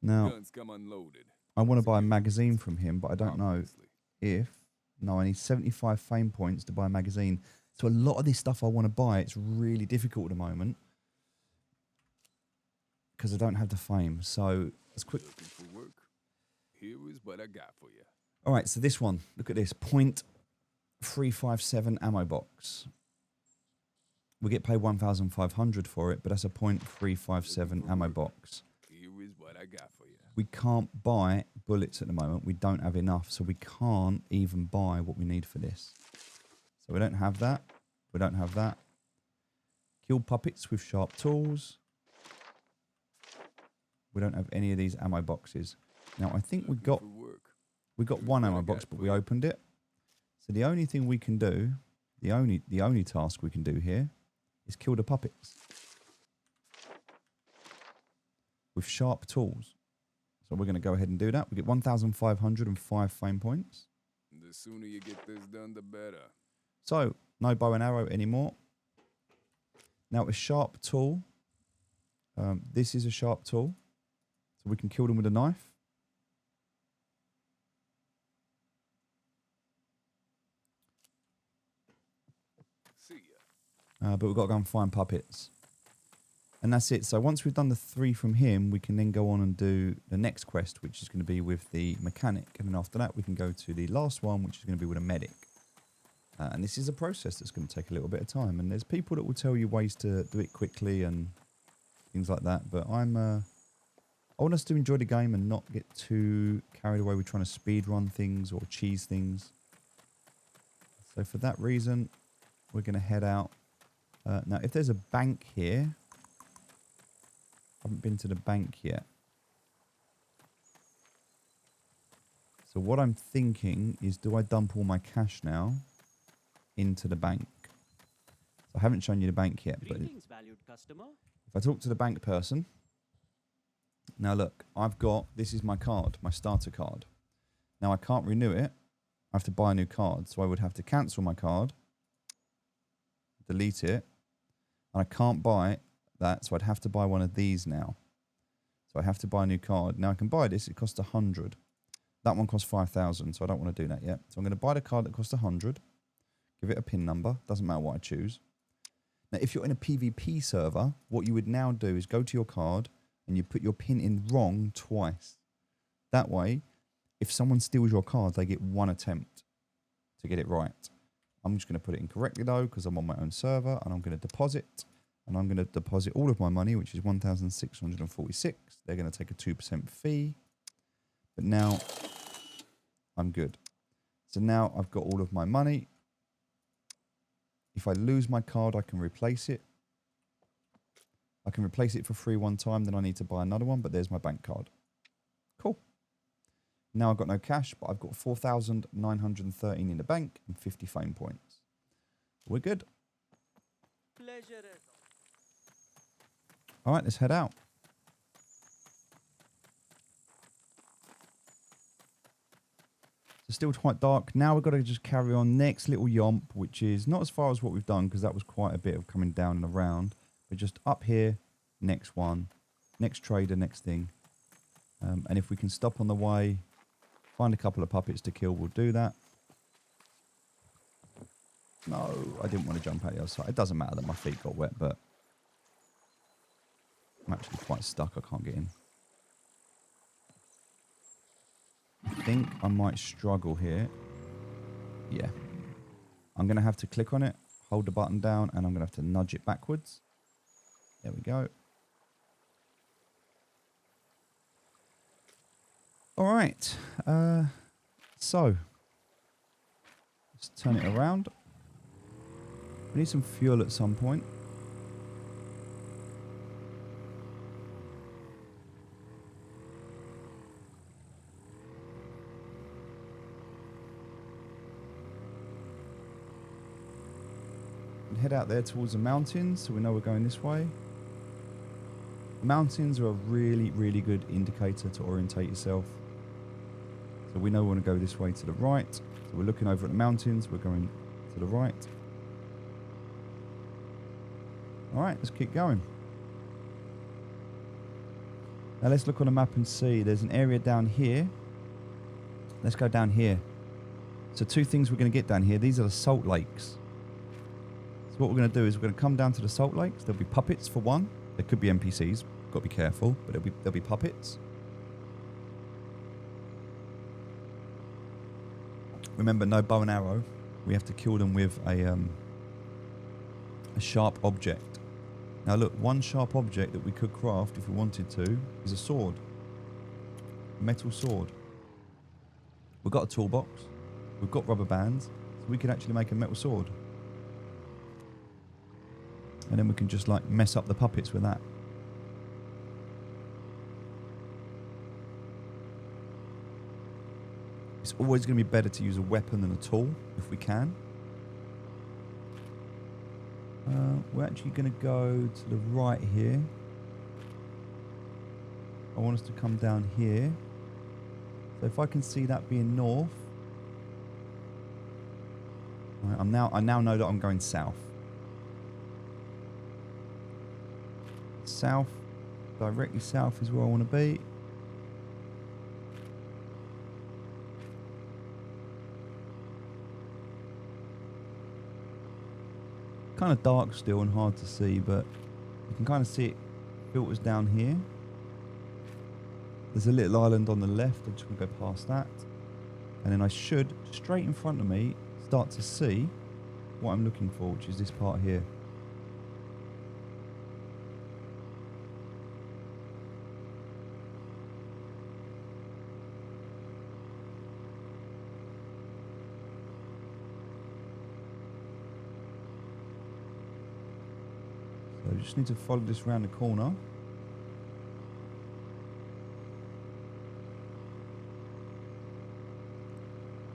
Now, Guns come unloaded. I want to buy a magazine from him, but I don't know Obviously. if... No, I need 75 fame points to buy a magazine. So a lot of this stuff I want to buy, it's really difficult at the moment. Because I don't have the fame. So let's quick... Looking for work? Here is what I got for you. All right, so this one. Look at this. .357 ammo box. We get paid 1,500 for it, but that's a .357 ammo box. Here is what I got for you. We can't buy bullets at the moment. We don't have enough, so we can't even buy what we need for this. So we don't have that. We don't have that. Kill puppets with sharp tools. We don't have any of these ammo boxes. Now, I think we got one ammo box, but we opened it. So the only thing we can do, the only task we can do here is kill the puppets with sharp tools. So we're going to go ahead and do that. We get 1,505 fame points. The sooner you get this done, the better. So no bow and arrow anymore. Now a sharp tool. This is a sharp tool. So we can kill them with a knife. See ya. But we've got to go and find puppets. And that's it. So once we've done the 3 from him, we can then go on and do the next quest, which is going to be with the mechanic. And then after that, we can go to the last one, which is going to be with a medic. And this is a process that's going to take a little bit of time. And there's people that will tell you ways to do it quickly and things like that. But I want us to enjoy the game and not get too carried away with trying to speed run things or cheese things. So for that reason, we're going to head out. Now, if there's a bank here... I haven't been to the bank yet. So what I'm thinking is, do I dump all my cash now into the bank? So I haven't shown you the bank yet, but Greetings, valued customer. if I talk to the bank person, now look, this is my card, my starter card. Now I can't renew it. I have to buy a new card. So I would have to cancel my card, delete it, and I can't buy that, so I'd have to buy one of these now. So I have to buy a new card. Now I can buy this, it costs 100. That one costs 5,000, so I don't want to do that yet. So I'm going to buy the card that costs 100, give it a PIN number, doesn't matter what I choose. Now if you're in a PvP server, what you would now do is go to your card and you put your PIN in wrong twice. That way, if someone steals your card, they get 1 attempt to get it right. I'm just going to put it in correctly though, because I'm on my own server, and I'm going to deposit. And I'm going to deposit all of my money, which is 1,646. They're going to take a 2% fee. But now I'm good. So now I've got all of my money. If I lose my card, I can replace it. I can replace it for free one time. Then I need to buy another one. But there's my bank card. Cool. Now I've got no cash, but I've got 4,913 in the bank and 50 fame points. We're good. pleasure as All right, let's head out. It's still quite dark. Now we've got to just carry on. Next little yomp, which is not as far as what we've done because that was quite a bit of coming down and around. But just up here, next one, next trader, next thing. And if we can stop on the way, find a couple of puppets to kill, we'll do that. No, I didn't want to jump out the other side. It doesn't matter that my feet got wet, but I'm actually quite stuck. I can't get in. I think I might struggle here. Yeah. I'm going to have to click on it, hold the button down, and I'm going to have to nudge it backwards. There we go. All right. So, let's turn it around. We need some fuel at some point. And head out there towards the mountains so we know we're going this way. The mountains are a really, really good indicator to orientate yourself. So we know we want to go this way to the right. So we're looking over at the mountains. We're going to the right. All right, let's keep going. Now let's look on the map and see. There's an area down here. Let's go down here. So two things we're going to get down here. These are the salt lakes. So what we're going to do is we're going to come down to the salt lakes. There'll be puppets for one. There could be NPCs. Got to be careful, but there'll be puppets. Remember, no bow and arrow. We have to kill them with a sharp object. Now look, one sharp object that we could craft if we wanted to is a sword. A metal sword. We've got a toolbox. We've got rubber bands. So we can actually make a metal sword. And then we can just like mess up the puppets with that. It's always going to be better to use a weapon than a tool if we can. We're actually going to go to the right here. I want us to come down here. So if I can see that being north. Right, I now know that I'm going south. South, directly south is where I want to be. Kind of dark still and hard to see, but you can kind of see it filters down here. There's a little island on the left. I'm just going to go past that. And then I should, straight in front of me, start to see what I'm looking for, which is this part here. So just need to follow this around the corner.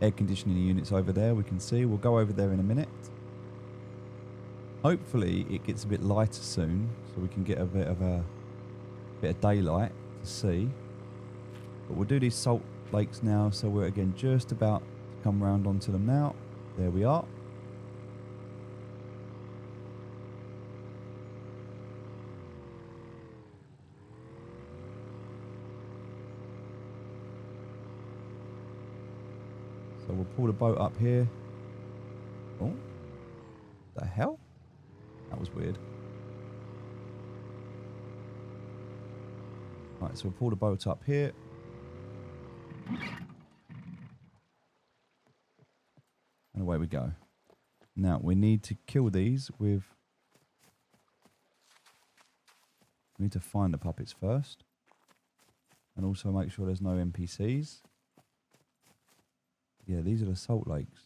Air conditioning units over there, we can see. We'll go over there in a minute. Hopefully it gets a bit lighter soon, so we can get a bit of daylight to see. But we'll do these salt lakes now, so we're again just about to come round onto them now. There we are. So we'll pull the boat up here. Oh, the hell? That was weird. Right, so we'll pull the boat up here. And away we go. Now, we need to kill these with... We need to find the puppets first. And also make sure there's no NPCs. Yeah, these are the salt lakes.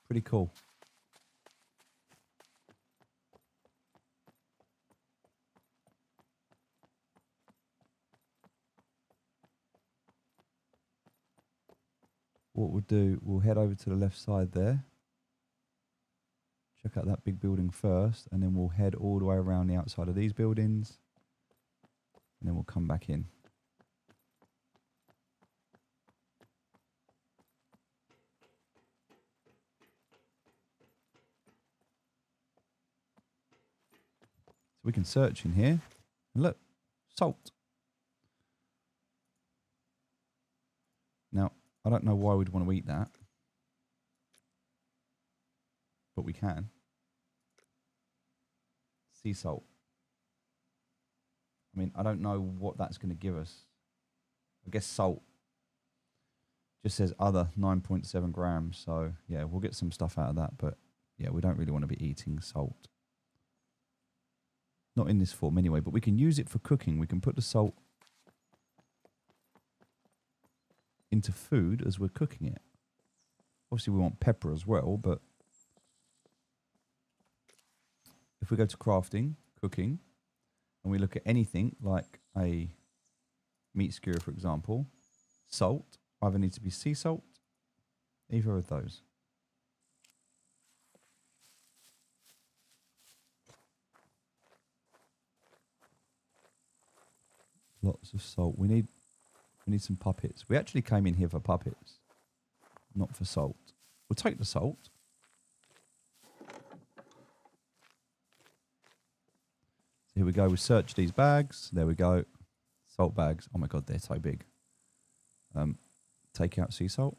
Pretty cool. what we'll do, we'll head over to the left side there. Check out that big building first, and then we'll head all the way around the outside of these buildings, and then we'll come back in. So we can search in here, and look, salt. Now, I don't know why we'd want to eat that, but we can. Sea salt. I mean, I don't know what that's going to give us. I guess salt. Just says other 9.7 grams. So, yeah, we'll get some stuff out of that. But, yeah, we don't really want to be eating salt. Not in this form anyway, but we can use it for cooking. We can put the salt into food as we're cooking it. Obviously, we want pepper as well, but if we go to crafting, cooking, and we look at anything like a meat skewer, for example, salt either needs to be sea salt, either of those. Lots of salt. We need some puppets. We actually came in here for puppets, not for salt. We'll take the salt. Here we go. We search these bags. There we go. Salt bags. Oh my god, they're so big. Take out sea salt.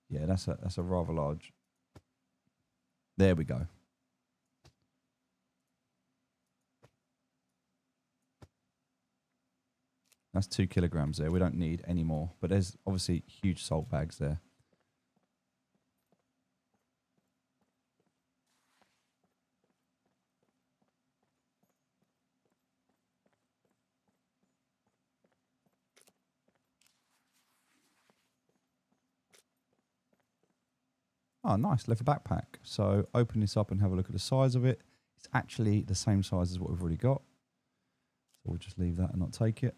Yeah, that's a rather large. There we go. That's 2 kilograms there. We don't need any more. But there's obviously huge salt bags there. Oh, nice. Leather backpack. So open this up and have a look at the size of it. It's actually the same size as what we've already got. So we'll just leave that and not take it.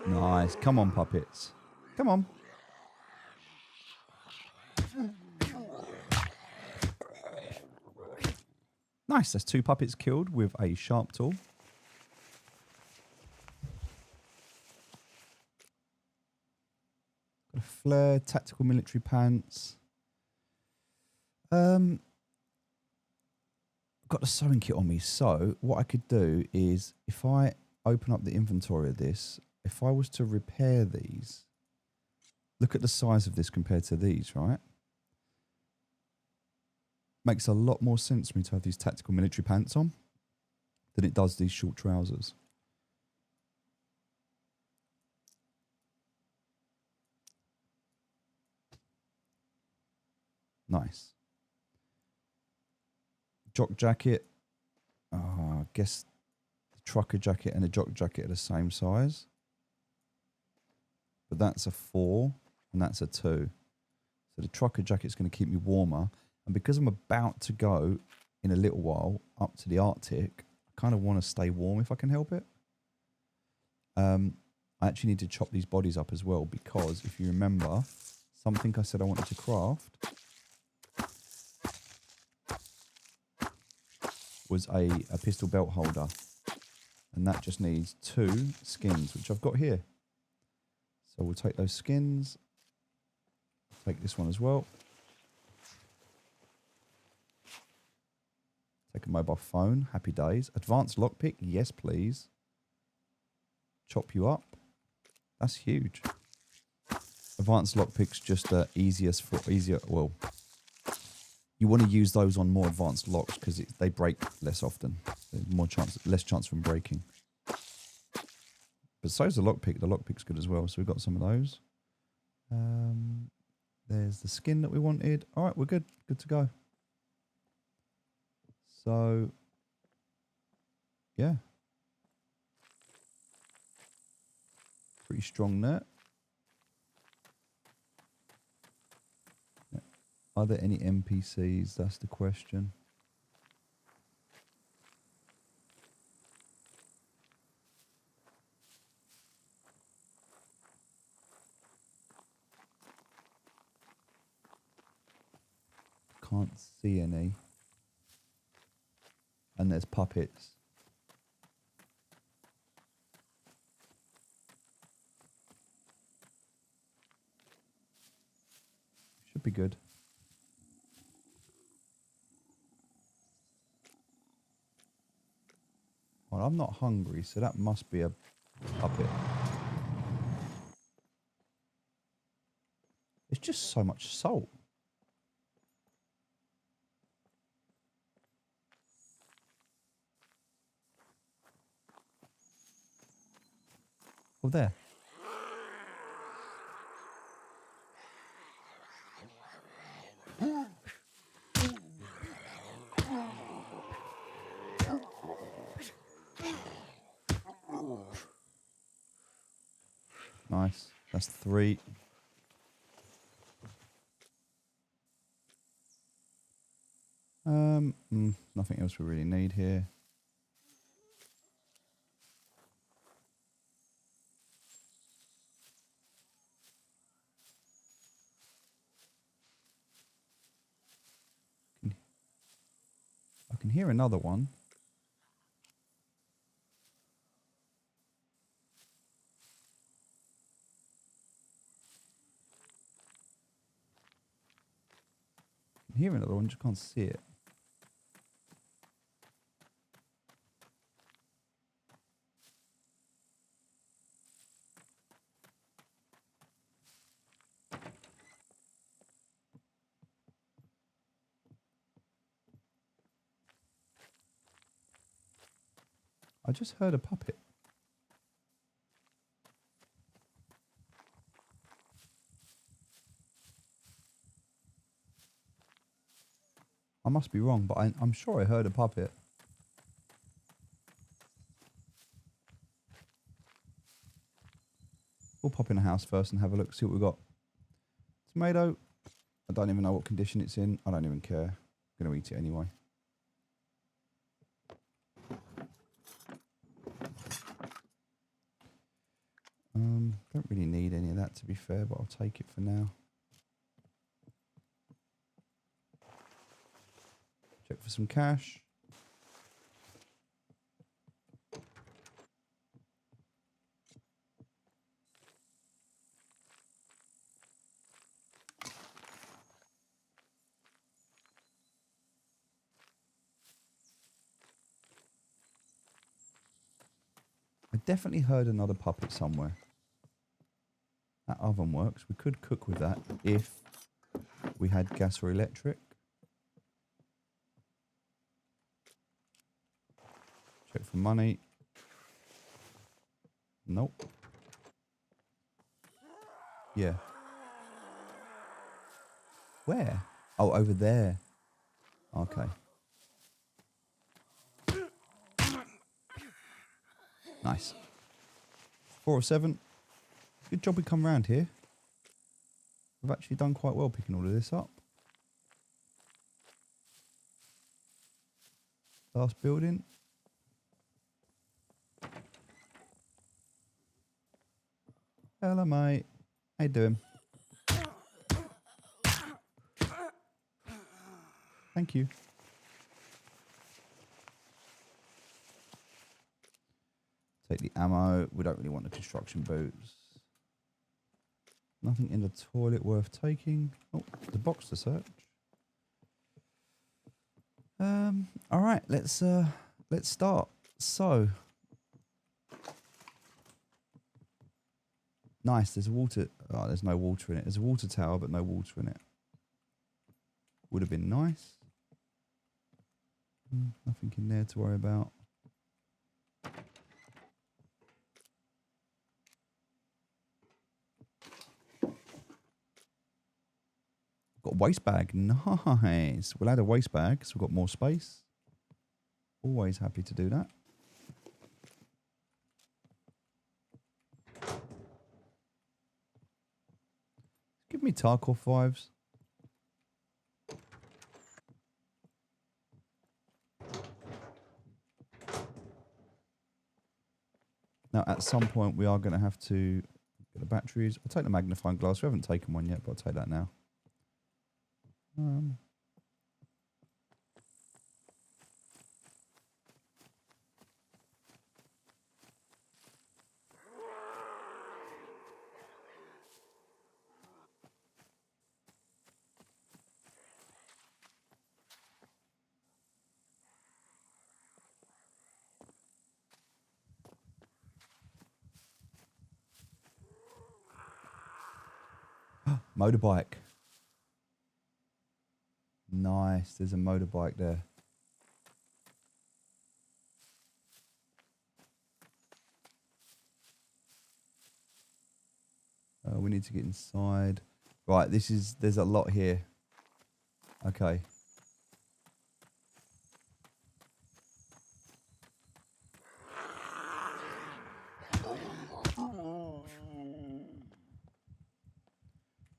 Nice. Come on, puppets. Come on. Nice. That's 2 puppets killed with a sharp tool. Got a flare, tactical military pants. Got the sewing kit on me. So what I could do is if I open up the inventory of this, if I was to repair these, look at the size of this compared to these, right? Makes a lot more sense for me to have these tactical military pants on than it does these short trousers. Nice. Jock jacket. Oh, I guess the trucker jacket and the jock jacket are the same size. But that's a 4 and that's a 2. So the trucker jacket's going to keep me warmer. And because I'm about to go in a little while up to the Arctic, I kind of want to stay warm if I can help it. I actually need to chop these bodies up as well because if you remember, something I said I wanted to craft was a pistol belt holder. And that just needs 2 skins, which I've got here. So we'll take those skins. Take this one as well. Take a mobile phone. Happy days. Advanced lockpick. Yes, please. Chop you up. That's huge. Advanced lockpick's just easier. Well, you want to use those on more advanced locks because they break less often. There's less chance of them breaking. But so's the lockpick. The lockpick's good as well. So we've got some of those. There's the skin that we wanted. All right, we're good. Good to go. So Yeah. Pretty strong net. Yeah. Are there any NPCs? That's the question. Can't see any. And there's puppets. Should be good. Well, I'm not hungry, so that must be a puppet. It's just so much salt. Oh, there. Nice. That's 3. Nothing else we really need here. I can hear another one. I can hear another one, just can't see it. I just heard a puppet. I must be wrong, but I'm sure I heard a puppet. We'll pop in a house first and have a look, see what we've got. Tomato. I don't even know what condition it's in. I don't even care. I'm going to eat it anyway. Don't really need any of that, to be fair, but I'll take it for now. Check for some cash. I definitely heard another puppet somewhere. That oven works. We could cook with that if we had gas or electric. Check for money. Nope. Yeah. Where? Oh, over there. Okay. Nice. 4 of 7. Good job we come round here. We've actually done quite well picking all of this up. Last building. Hello, mate. How you doing? Thank you. Take the ammo. We don't really want the construction boots. Nothing in the toilet worth taking. Oh, the box to search. All right, let's start. So, nice. There's water. Oh, there's no water in it. There's a water tower, but no water in it. Would have been nice. Nothing in there to worry about. Got a waste bag. Nice. We'll add a waste bag so we've got more space. Always happy to do that. me Tarkov vibes. Now, at some point, we are going to have to get the batteries. I'll take the magnifying glass. We haven't taken one yet, but I'll take that now. Motorbike. Nice. There's a motorbike there. We need to get inside. Right, there's a lot here. Okay.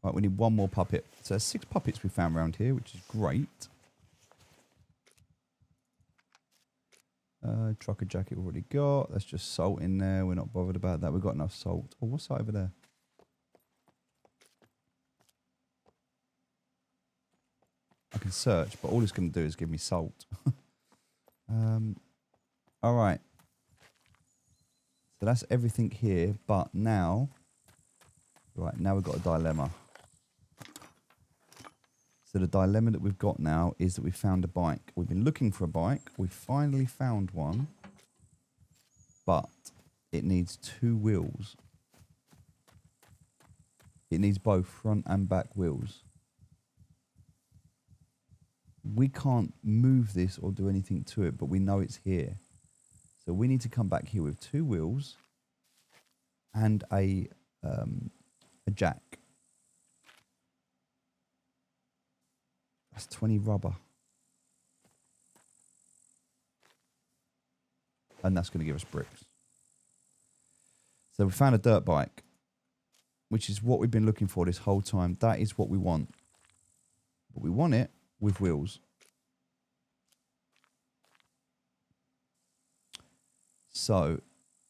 Right, we need one more puppet. So there's 6 puppets we found around here, which is great. Trucker jacket we've already got. That's just salt in there. We're not bothered about that. We've got enough salt. Oh, what's that over there? I can search, but all it's going to do is give me salt. All right. So that's everything here. But now, right, now we've got a dilemma. So the dilemma that we've got now is that we found a bike. We've been looking for a bike. We finally found one. But it needs 2 wheels. It needs both front and back wheels. We can't move this or do anything to it, but we know it's here. So we need to come back here with 2 wheels and a jack. That's 20 rubber. And that's going to give us bricks. So we found a dirt bike, which is what we've been looking for this whole time. That is what we want. But we want it with wheels. So,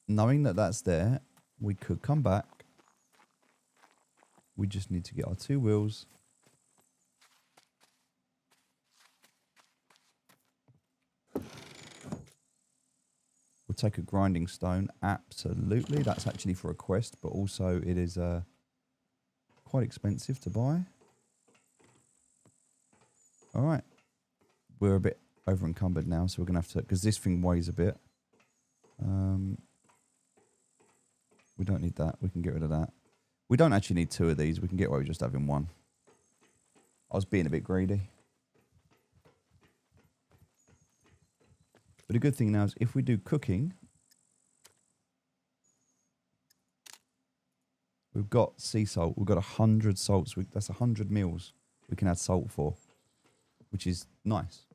knowing that that's there, we could come back. We just need to get our 2 wheels. We'll take a grinding stone. Absolutely. That's actually for a quest, but also it is quite expensive to buy. All right. We're a bit over encumbered now, so we're going to have to, because this thing weighs a bit. We don't need that. We can get rid of that. We don't actually need 2 of these. We can get away with just having 1. I was being a bit greedy. But the good thing now is if we do cooking, we've got sea salt. We've got 100 salts. That's 100 meals we can add salt for, which is nice.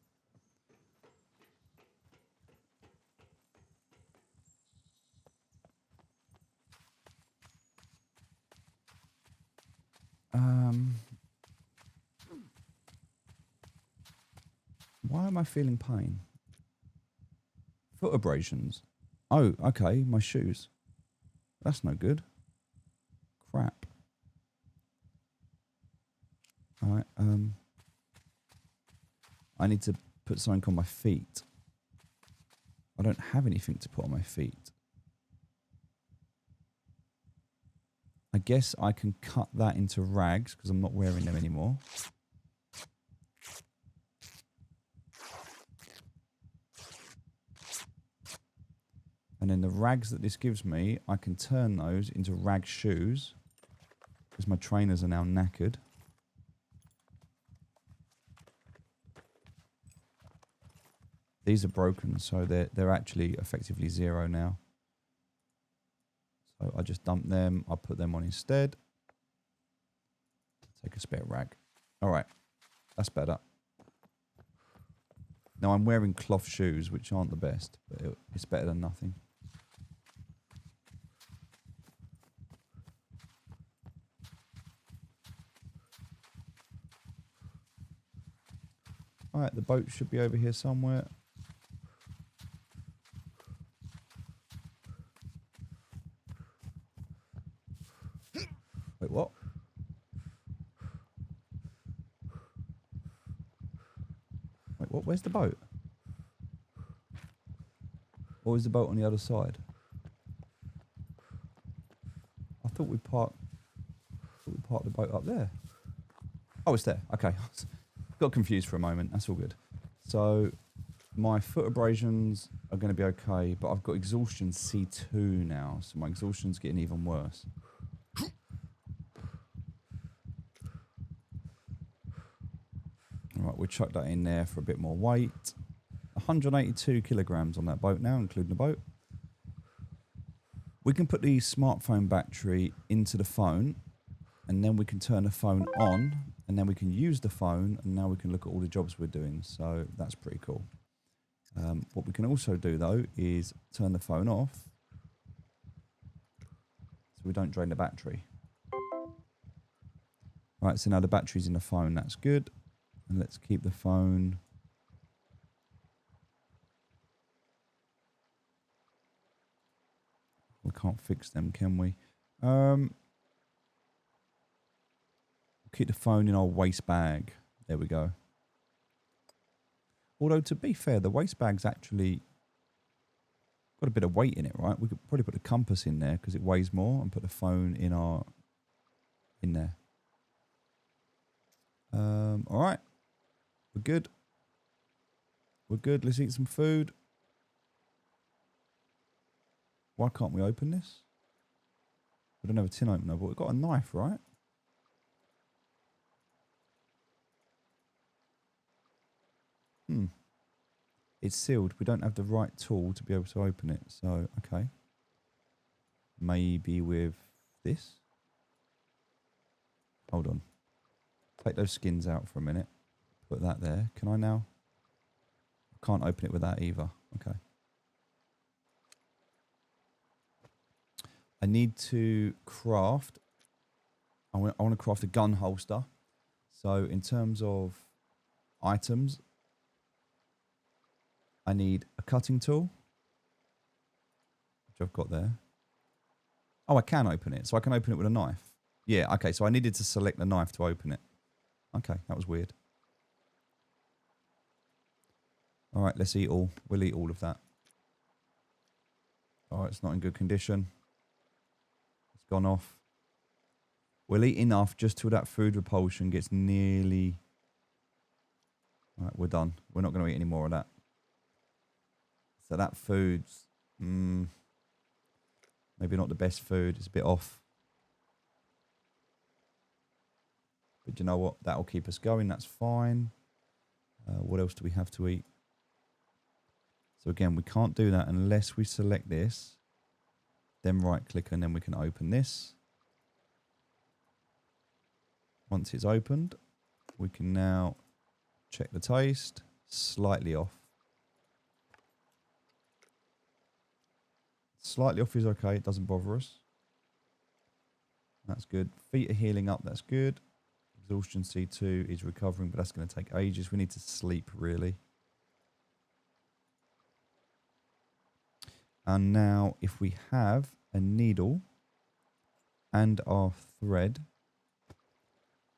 Why am I feeling pain? Foot abrasions. Oh, okay, my shoes. That's no good. Crap. All right, I need to put something on my feet. I don't have anything to put on my feet. I guess I can cut that into rags because I'm not wearing them anymore. And then the rags that this gives me, I can turn those into rag shoes because my trainers are now knackered. These are broken, so they're actually effectively 0 now. So I just dump them. I'll put them on instead. Take a spare rag. All right, that's better. Now I'm wearing cloth shoes, which aren't the best, but it's better than nothing. Right, the boat should be over here somewhere. Wait, what? Wait, what? Where's the boat? Or is the boat on the other side? I thought we parked the boat up there. Oh, it's there. Okay. Got confused for a moment. That's all good. So my foot abrasions are going to be okay, but I've got exhaustion C2 now, so my exhaustion's getting even worse. All right, we'll chuck that in there for a bit more weight. 182 kilograms on that boat now, including the boat. We can put the smartphone battery into the phone, and then we can turn the phone on, and then we can use the phone, and now we can look at all the jobs we're doing. So that's pretty cool. What we can also do, though, is turn the phone off so we don't drain the battery. Right, so now the battery's in the phone. That's good. And let's keep the phone. We can't fix them, can we? Keep the phone in our waist bag. There we go. Although, to be fair, the waist bag's actually got a bit of weight in it, right? We could probably put the compass in there because it weighs more, and put the phone in there. All right. We're good. We're good. Let's eat some food. Why can't we open this? We don't have a tin opener, but we've got a knife, right? It's sealed. We don't have the right tool to be able to open it. So, okay. Maybe with this. Hold on. Take those skins out for a minute. Put that there. Can I now? I can't open it with that either. Okay. I need to craft. I want to craft a gun holster. So in terms of items, I need a cutting tool, which I've got there. Oh, I can open it. So I can open it with a knife. Yeah, okay. So I needed to select the knife to open it. Okay, that was weird. All right, let's eat all. We'll eat all of that. All right, it's not in good condition. It's gone off. We'll eat enough just till that food repulsion gets nearly... All right, we're done. We're not going to eat any more of that. So that food's... maybe not the best food. It's a bit off. But you know what? That'll keep us going. That's fine. What else do we have to eat? So again, we can't do that unless we select this. Then right click and then we can open this. Once it's opened, we can now check the taste. Slightly off. Slightly off is okay. It doesn't bother us. That's good. Feet are healing up. That's good. Exhaustion C2 is recovering, but that's going to take ages. We need to sleep, really. And now, if we have a needle and our thread,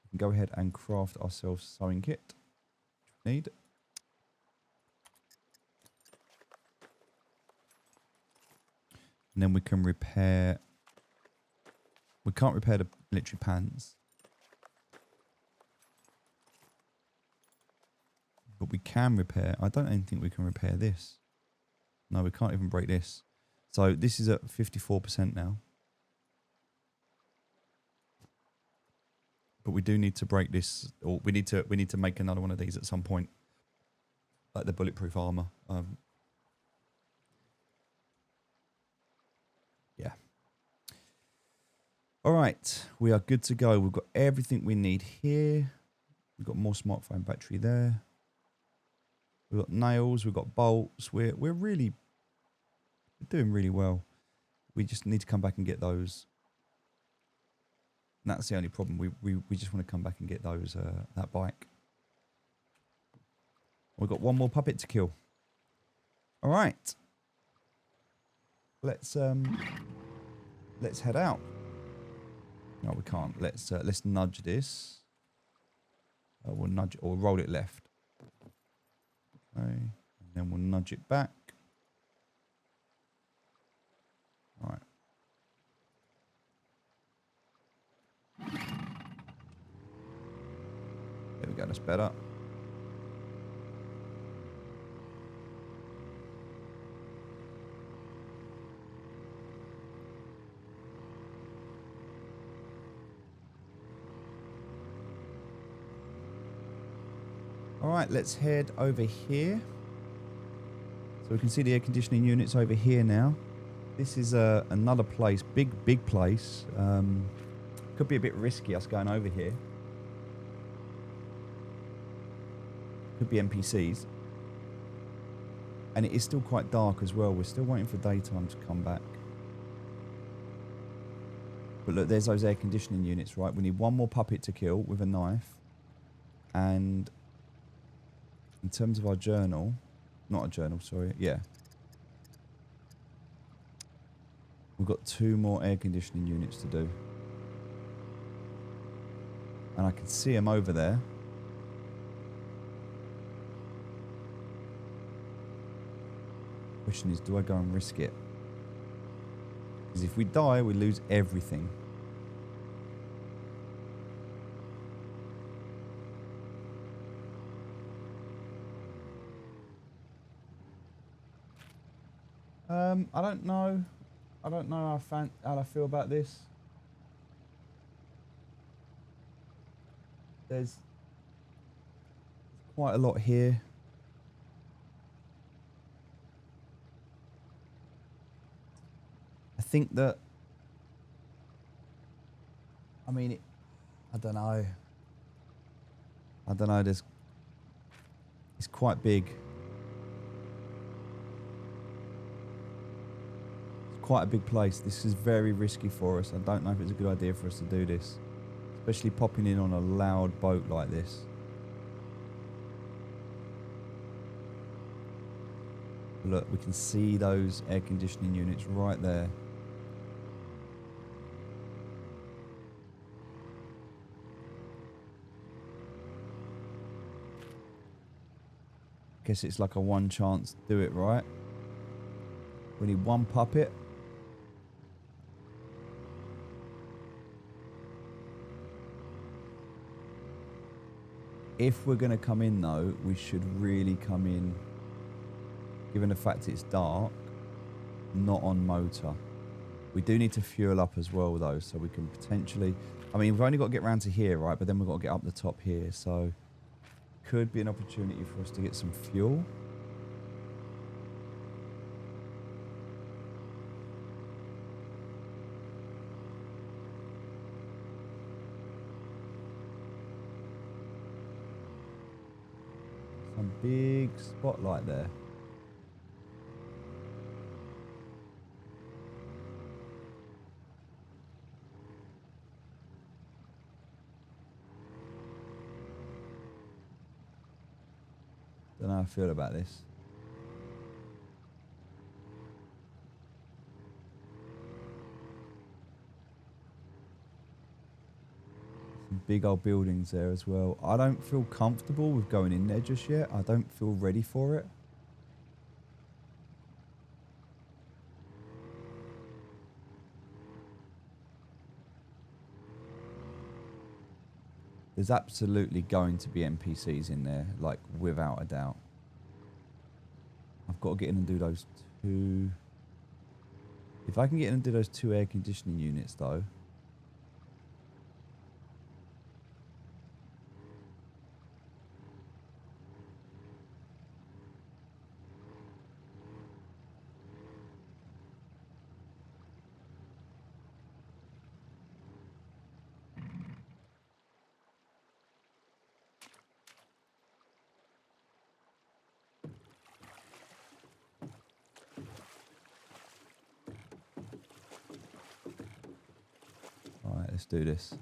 we can go ahead and craft ourselves a sewing kit. Which we need. And then we can repair... We can't repair the military pants. But we can repair... I don't even think we can repair this. No, we can't even break this. So this is at 54% now. But we do need to break this, or we need to make another one of these at some point. Like the bulletproof armor. Yeah. All right, we are good to go. We've got everything we need here. We've got more smartphone battery there. We've got nails, we've got bolts. We're doing really well. We just need to come back and get those. And that's the only problem. We just want to come back and get those that bike. We've got one more puppet to kill. All right. Let's head out. No, we can't. Let's nudge this. We'll nudge it or roll it left. Okay. And then we'll nudge it back. All right. There we go. That's better. All right, let's head over here. So we can see the air conditioning units over here now. This is another place, big place. Could be a bit risky us going over here. Could be NPCs. And it is still quite dark as well. We're still waiting for daytime to come back. But look, there's those air conditioning units, right? We need one more puppet to kill with a knife. And in terms of our journal, not a journal, sorry, yeah. We've got 2 more air conditioning units to do. And I can see them over there. Question is, do I go and risk it? Because if we die, we lose everything. I don't know. I don't know how I feel about this. There's quite a lot here. I think that, I mean, I don't know. It's quite big. Quite a big place. This is very risky for us. I don't know if it's a good idea for us to do this, especially popping in on a loud boat like this. Look, we can see those air conditioning units right there. Guess it's like a one chance to do it, right? We need one puppet. If we're going to come in, though, we should really come in, given the fact it's dark, not on motor. We do need to fuel up as well, though, so we can potentially... I mean, we've only got to get round to here, right? But then we've got to get up the top here, so... Could be an opportunity for us to get some fuel. Some big spotlight there. Don't know how I feel about this. Some big old buildings there as well. I don't feel comfortable with going in there just yet. I don't feel ready for it. There's absolutely going to be NPCs in there, like, without a doubt. I've got to get in and do those 2... If I can get in and do those 2 air conditioning units, though... Alright, let's do this.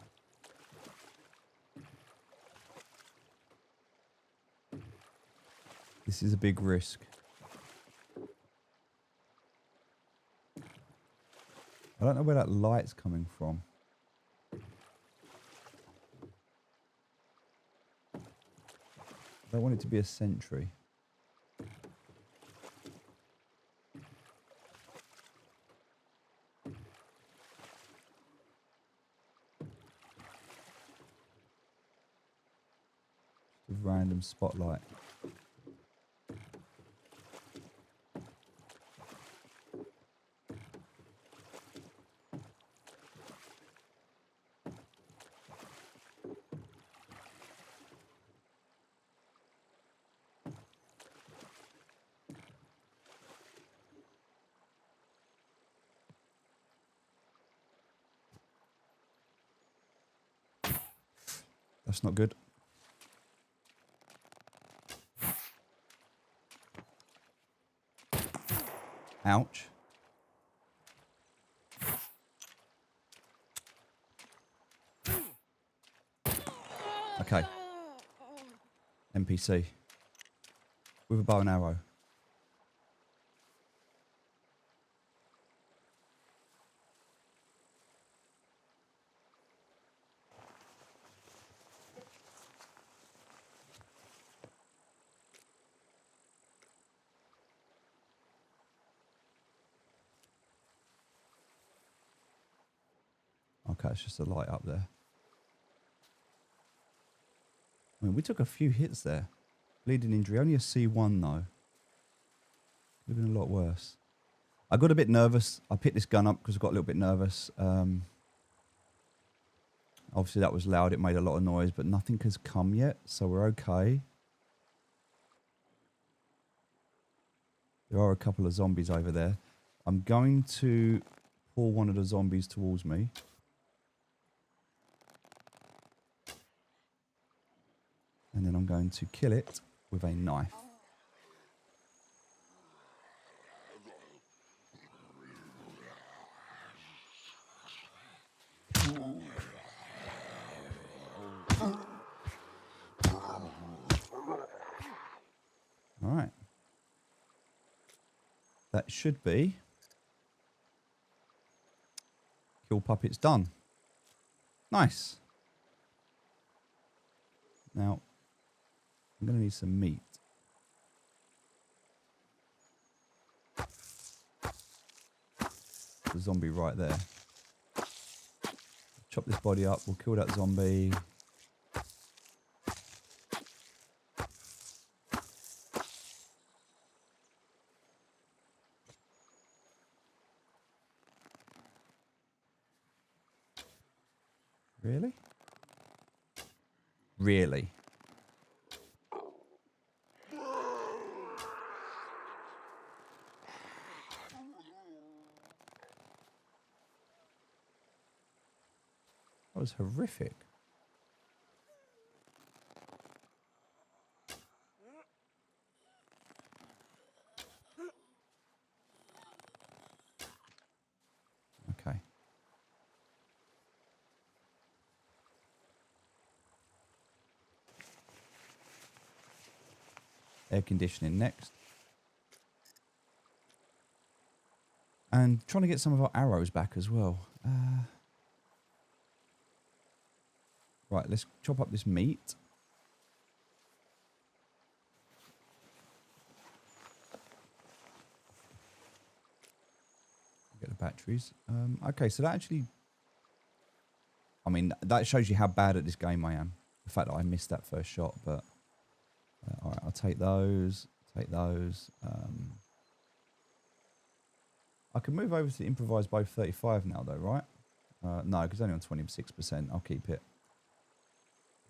This is a big risk. I don't know where that light's coming from. I don't want it to be a sentry. Just a random spotlight. That's not good. Ouch. Okay. NPC. With a bow and arrow. Okay, it's just a light up there. I mean, we took a few hits there. Bleeding injury. Only a C1 though. Could have been a lot worse. I got a bit nervous. I picked this gun up because I got a little bit nervous. Obviously that was loud. It made a lot of noise, but nothing has come yet. So we're okay. There are a couple of zombies over there. I'm going to pull one of the zombies towards me. And then I'm going to kill it with a knife. All right. That should be kill puppets done. Nice. Now, I'm going to need some meat. The zombie right there. Chop this body up. We'll kill that zombie. Really? Really? That was horrific. Okay. Air conditioning next. And trying to get some of our arrows back as well. Right, let's chop up this meat. Get the batteries. Okay, so that actually... I mean, that shows you how bad at this game I am. The fact that I missed that first shot, but... all right, I'll take those. Take those. I can move over to the improvised bow 35 now, though, right? No, because only on 26%. I'll keep it.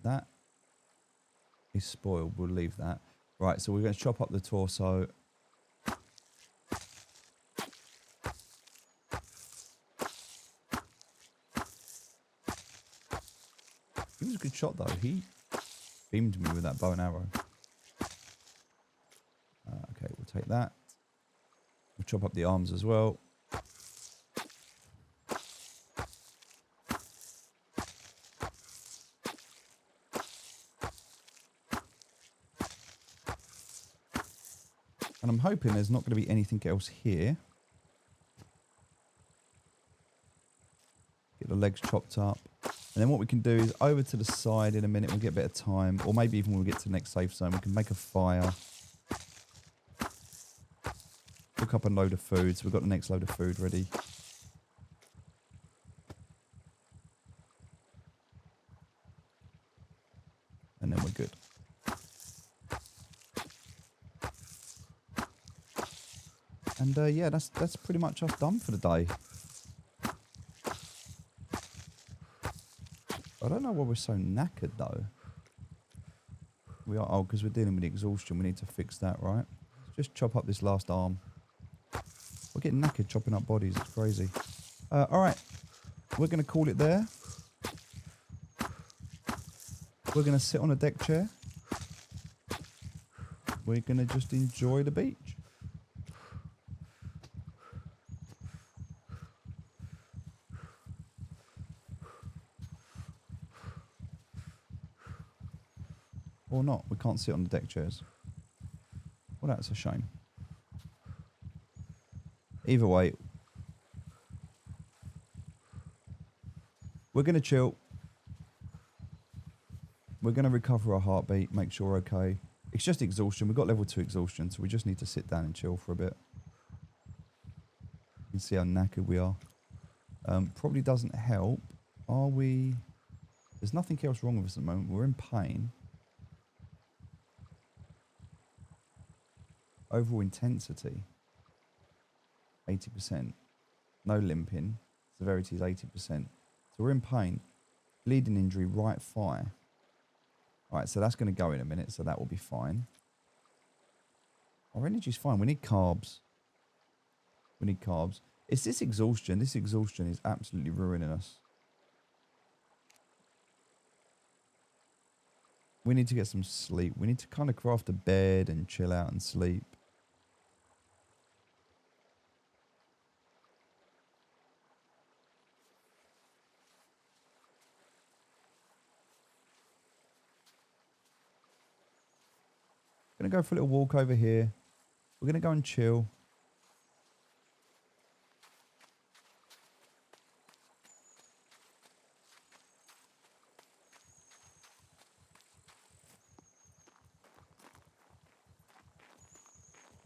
That is spoiled. We'll leave that. Right, so we're going to chop up the torso. He was a good shot, though. He beamed me with that bow and arrow. Okay, we'll take that. We'll chop up the arms as well. And I'm hoping there's not going to be anything else here. Get the legs chopped up. And then what we can do is over to the side in a minute, we'll get a bit of time. Or maybe even when we get to the next safe zone, we can make a fire. Cook up a load of food. So we've got the next load of food ready. And then we're good. And yeah, that's pretty much us done for the day. I don't know why we're so knackered though. We are, because we're dealing with exhaustion. We need to fix that, right? Just chop up this last arm. We're getting knackered chopping up bodies. It's crazy. All right, we're going to call it there. We're going to sit on a deck chair. We're going to just enjoy the beach. Or not. We can't sit on the deck chairs. Well, that's a shame. Either way, we're going to chill. We're going to recover our heartbeat, make sure we're okay. It's just exhaustion. We've got level 2 exhaustion, so we just need to sit down and chill for a bit. You can see how knackered we are. Probably doesn't help. Are we... There's nothing else wrong with us at the moment. We're in pain. Overall intensity, 80%. No limping. Severity is 80%. So we're in pain. Bleeding injury, right thigh. Alright, so that's going to go in a minute, so that will be fine. Our energy's fine. We need carbs. We need carbs. It's this exhaustion. This exhaustion is absolutely ruining us. We need to get some sleep. We need to kind of craft a bed and chill out and sleep. Going to go for a little walk over here. We're going to go and chill.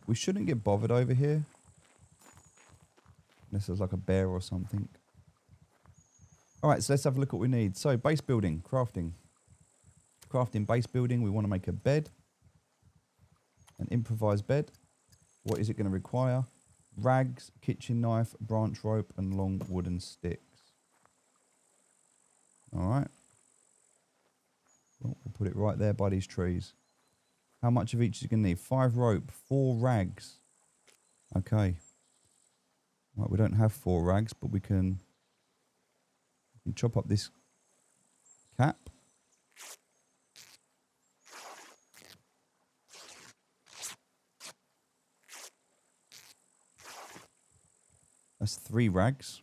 We shouldn't get bothered over here. Unless there's like a bear or something. Alright, so let's have a look at what we need. So, base building, crafting. Crafting base building, we want to make a bed. An improvised bed. What is it going to require? Rags, kitchen knife, branch rope, and long wooden sticks. Alright. Well, we'll put it right there by these trees. How much of each is going to need? 5 rope, 4 rags. Okay. Right, we don't have 4 rags, but we can chop up this cap. That's 3 rags.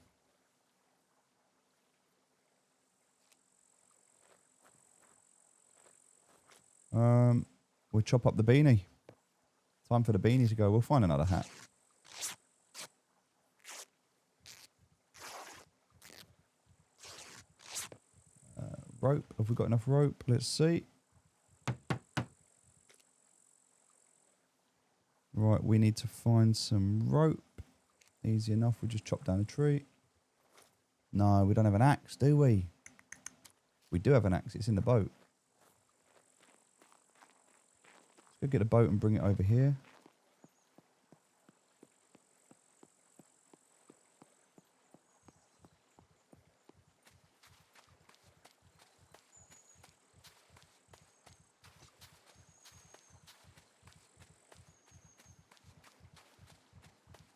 We'll chop up the beanie. Time for the beanie to go. We'll find another hat. Rope. Have we got enough rope? Let's see. Right, we need to find some rope. Easy enough. We'll just chop down a tree. No, we don't have an axe, do we? We do have an axe. It's in the boat. Let's go get a boat and bring it over here.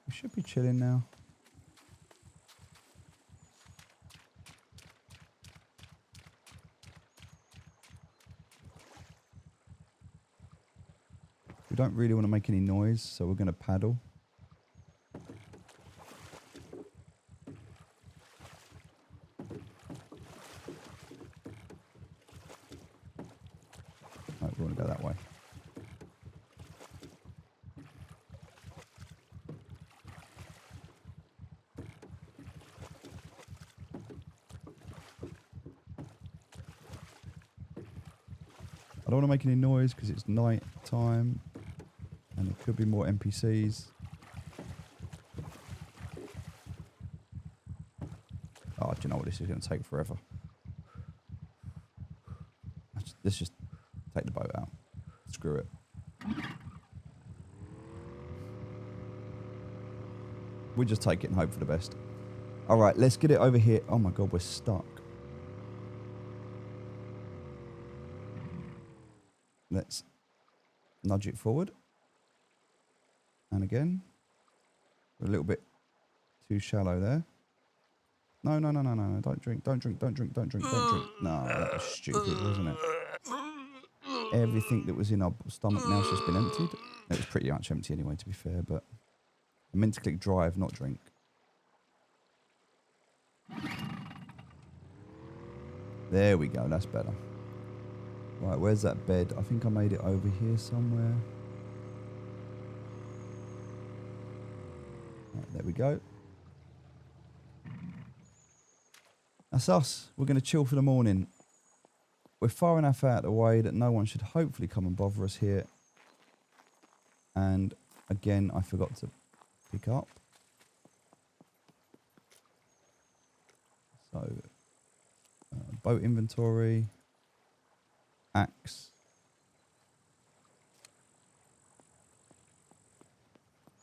We should be chilling now. We don't really want to make any noise, so we're going to paddle. No, we want to go that way. I don't want to make any noise because it's night time and there could be more NPCs. Oh, do you know what? This is going to take forever. Let's just take the boat out. Screw it. We just take it and hope for the best. All right, let's get it over here. Oh my God, we're stuck. Let's nudge it forward. And again. We're a little bit too shallow there. No. Don't drink. No, that was stupid, wasn't it? Everything that was in our stomach now has just been emptied. It was pretty much empty anyway, to be fair, but I meant to click drive, not drink. There we go, that's better. Right, where's that bed? I think I made it over here somewhere. Right, there we go. That's us. We're going to chill for the morning. We're far enough out of the way that no one should hopefully come and bother us here. And again, I forgot to pick up. So, boat inventory, axe.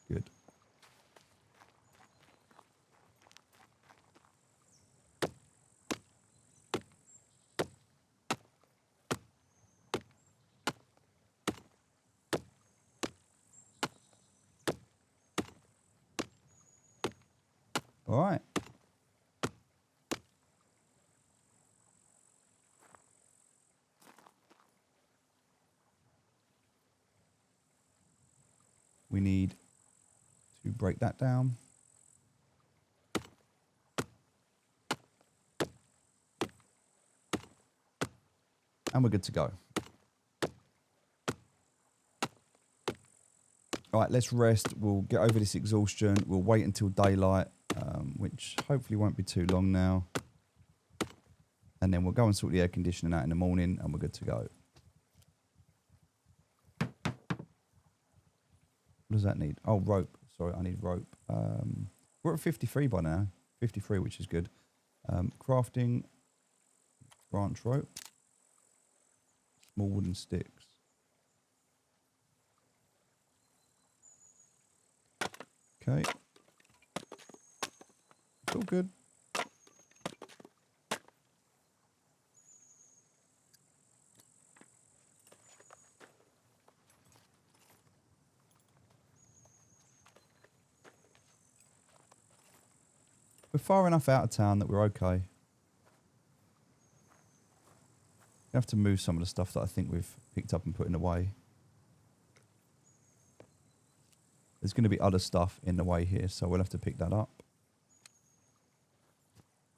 Good. All right. We need to break that down. And we're good to go. All right, let's rest. We'll get over this exhaustion. We'll wait until daylight, which hopefully won't be too long now. And then we'll go and sort the air conditioning out in the morning and we're good to go. What does that need? Oh, rope. Sorry, I need rope. We're at 53 by now. 53, which is good. Crafting, branch rope, small wooden sticks. Okay. It's all good. We're far enough out of town that we're okay. We have to move some of the stuff that I think we've picked up and put in the way. There's going to be other stuff in the way here, so we'll have to pick that up.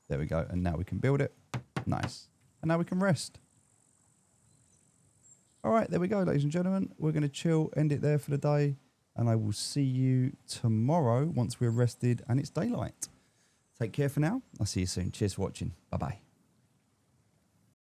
There we go, and now we can build it. Nice. And now we can rest. All right, there we go, ladies and gentlemen. We're going to chill, end it there for the day, and I will see you tomorrow once we're rested and it's daylight. Take care for now. I'll see you soon. Cheers for watching. Bye-bye.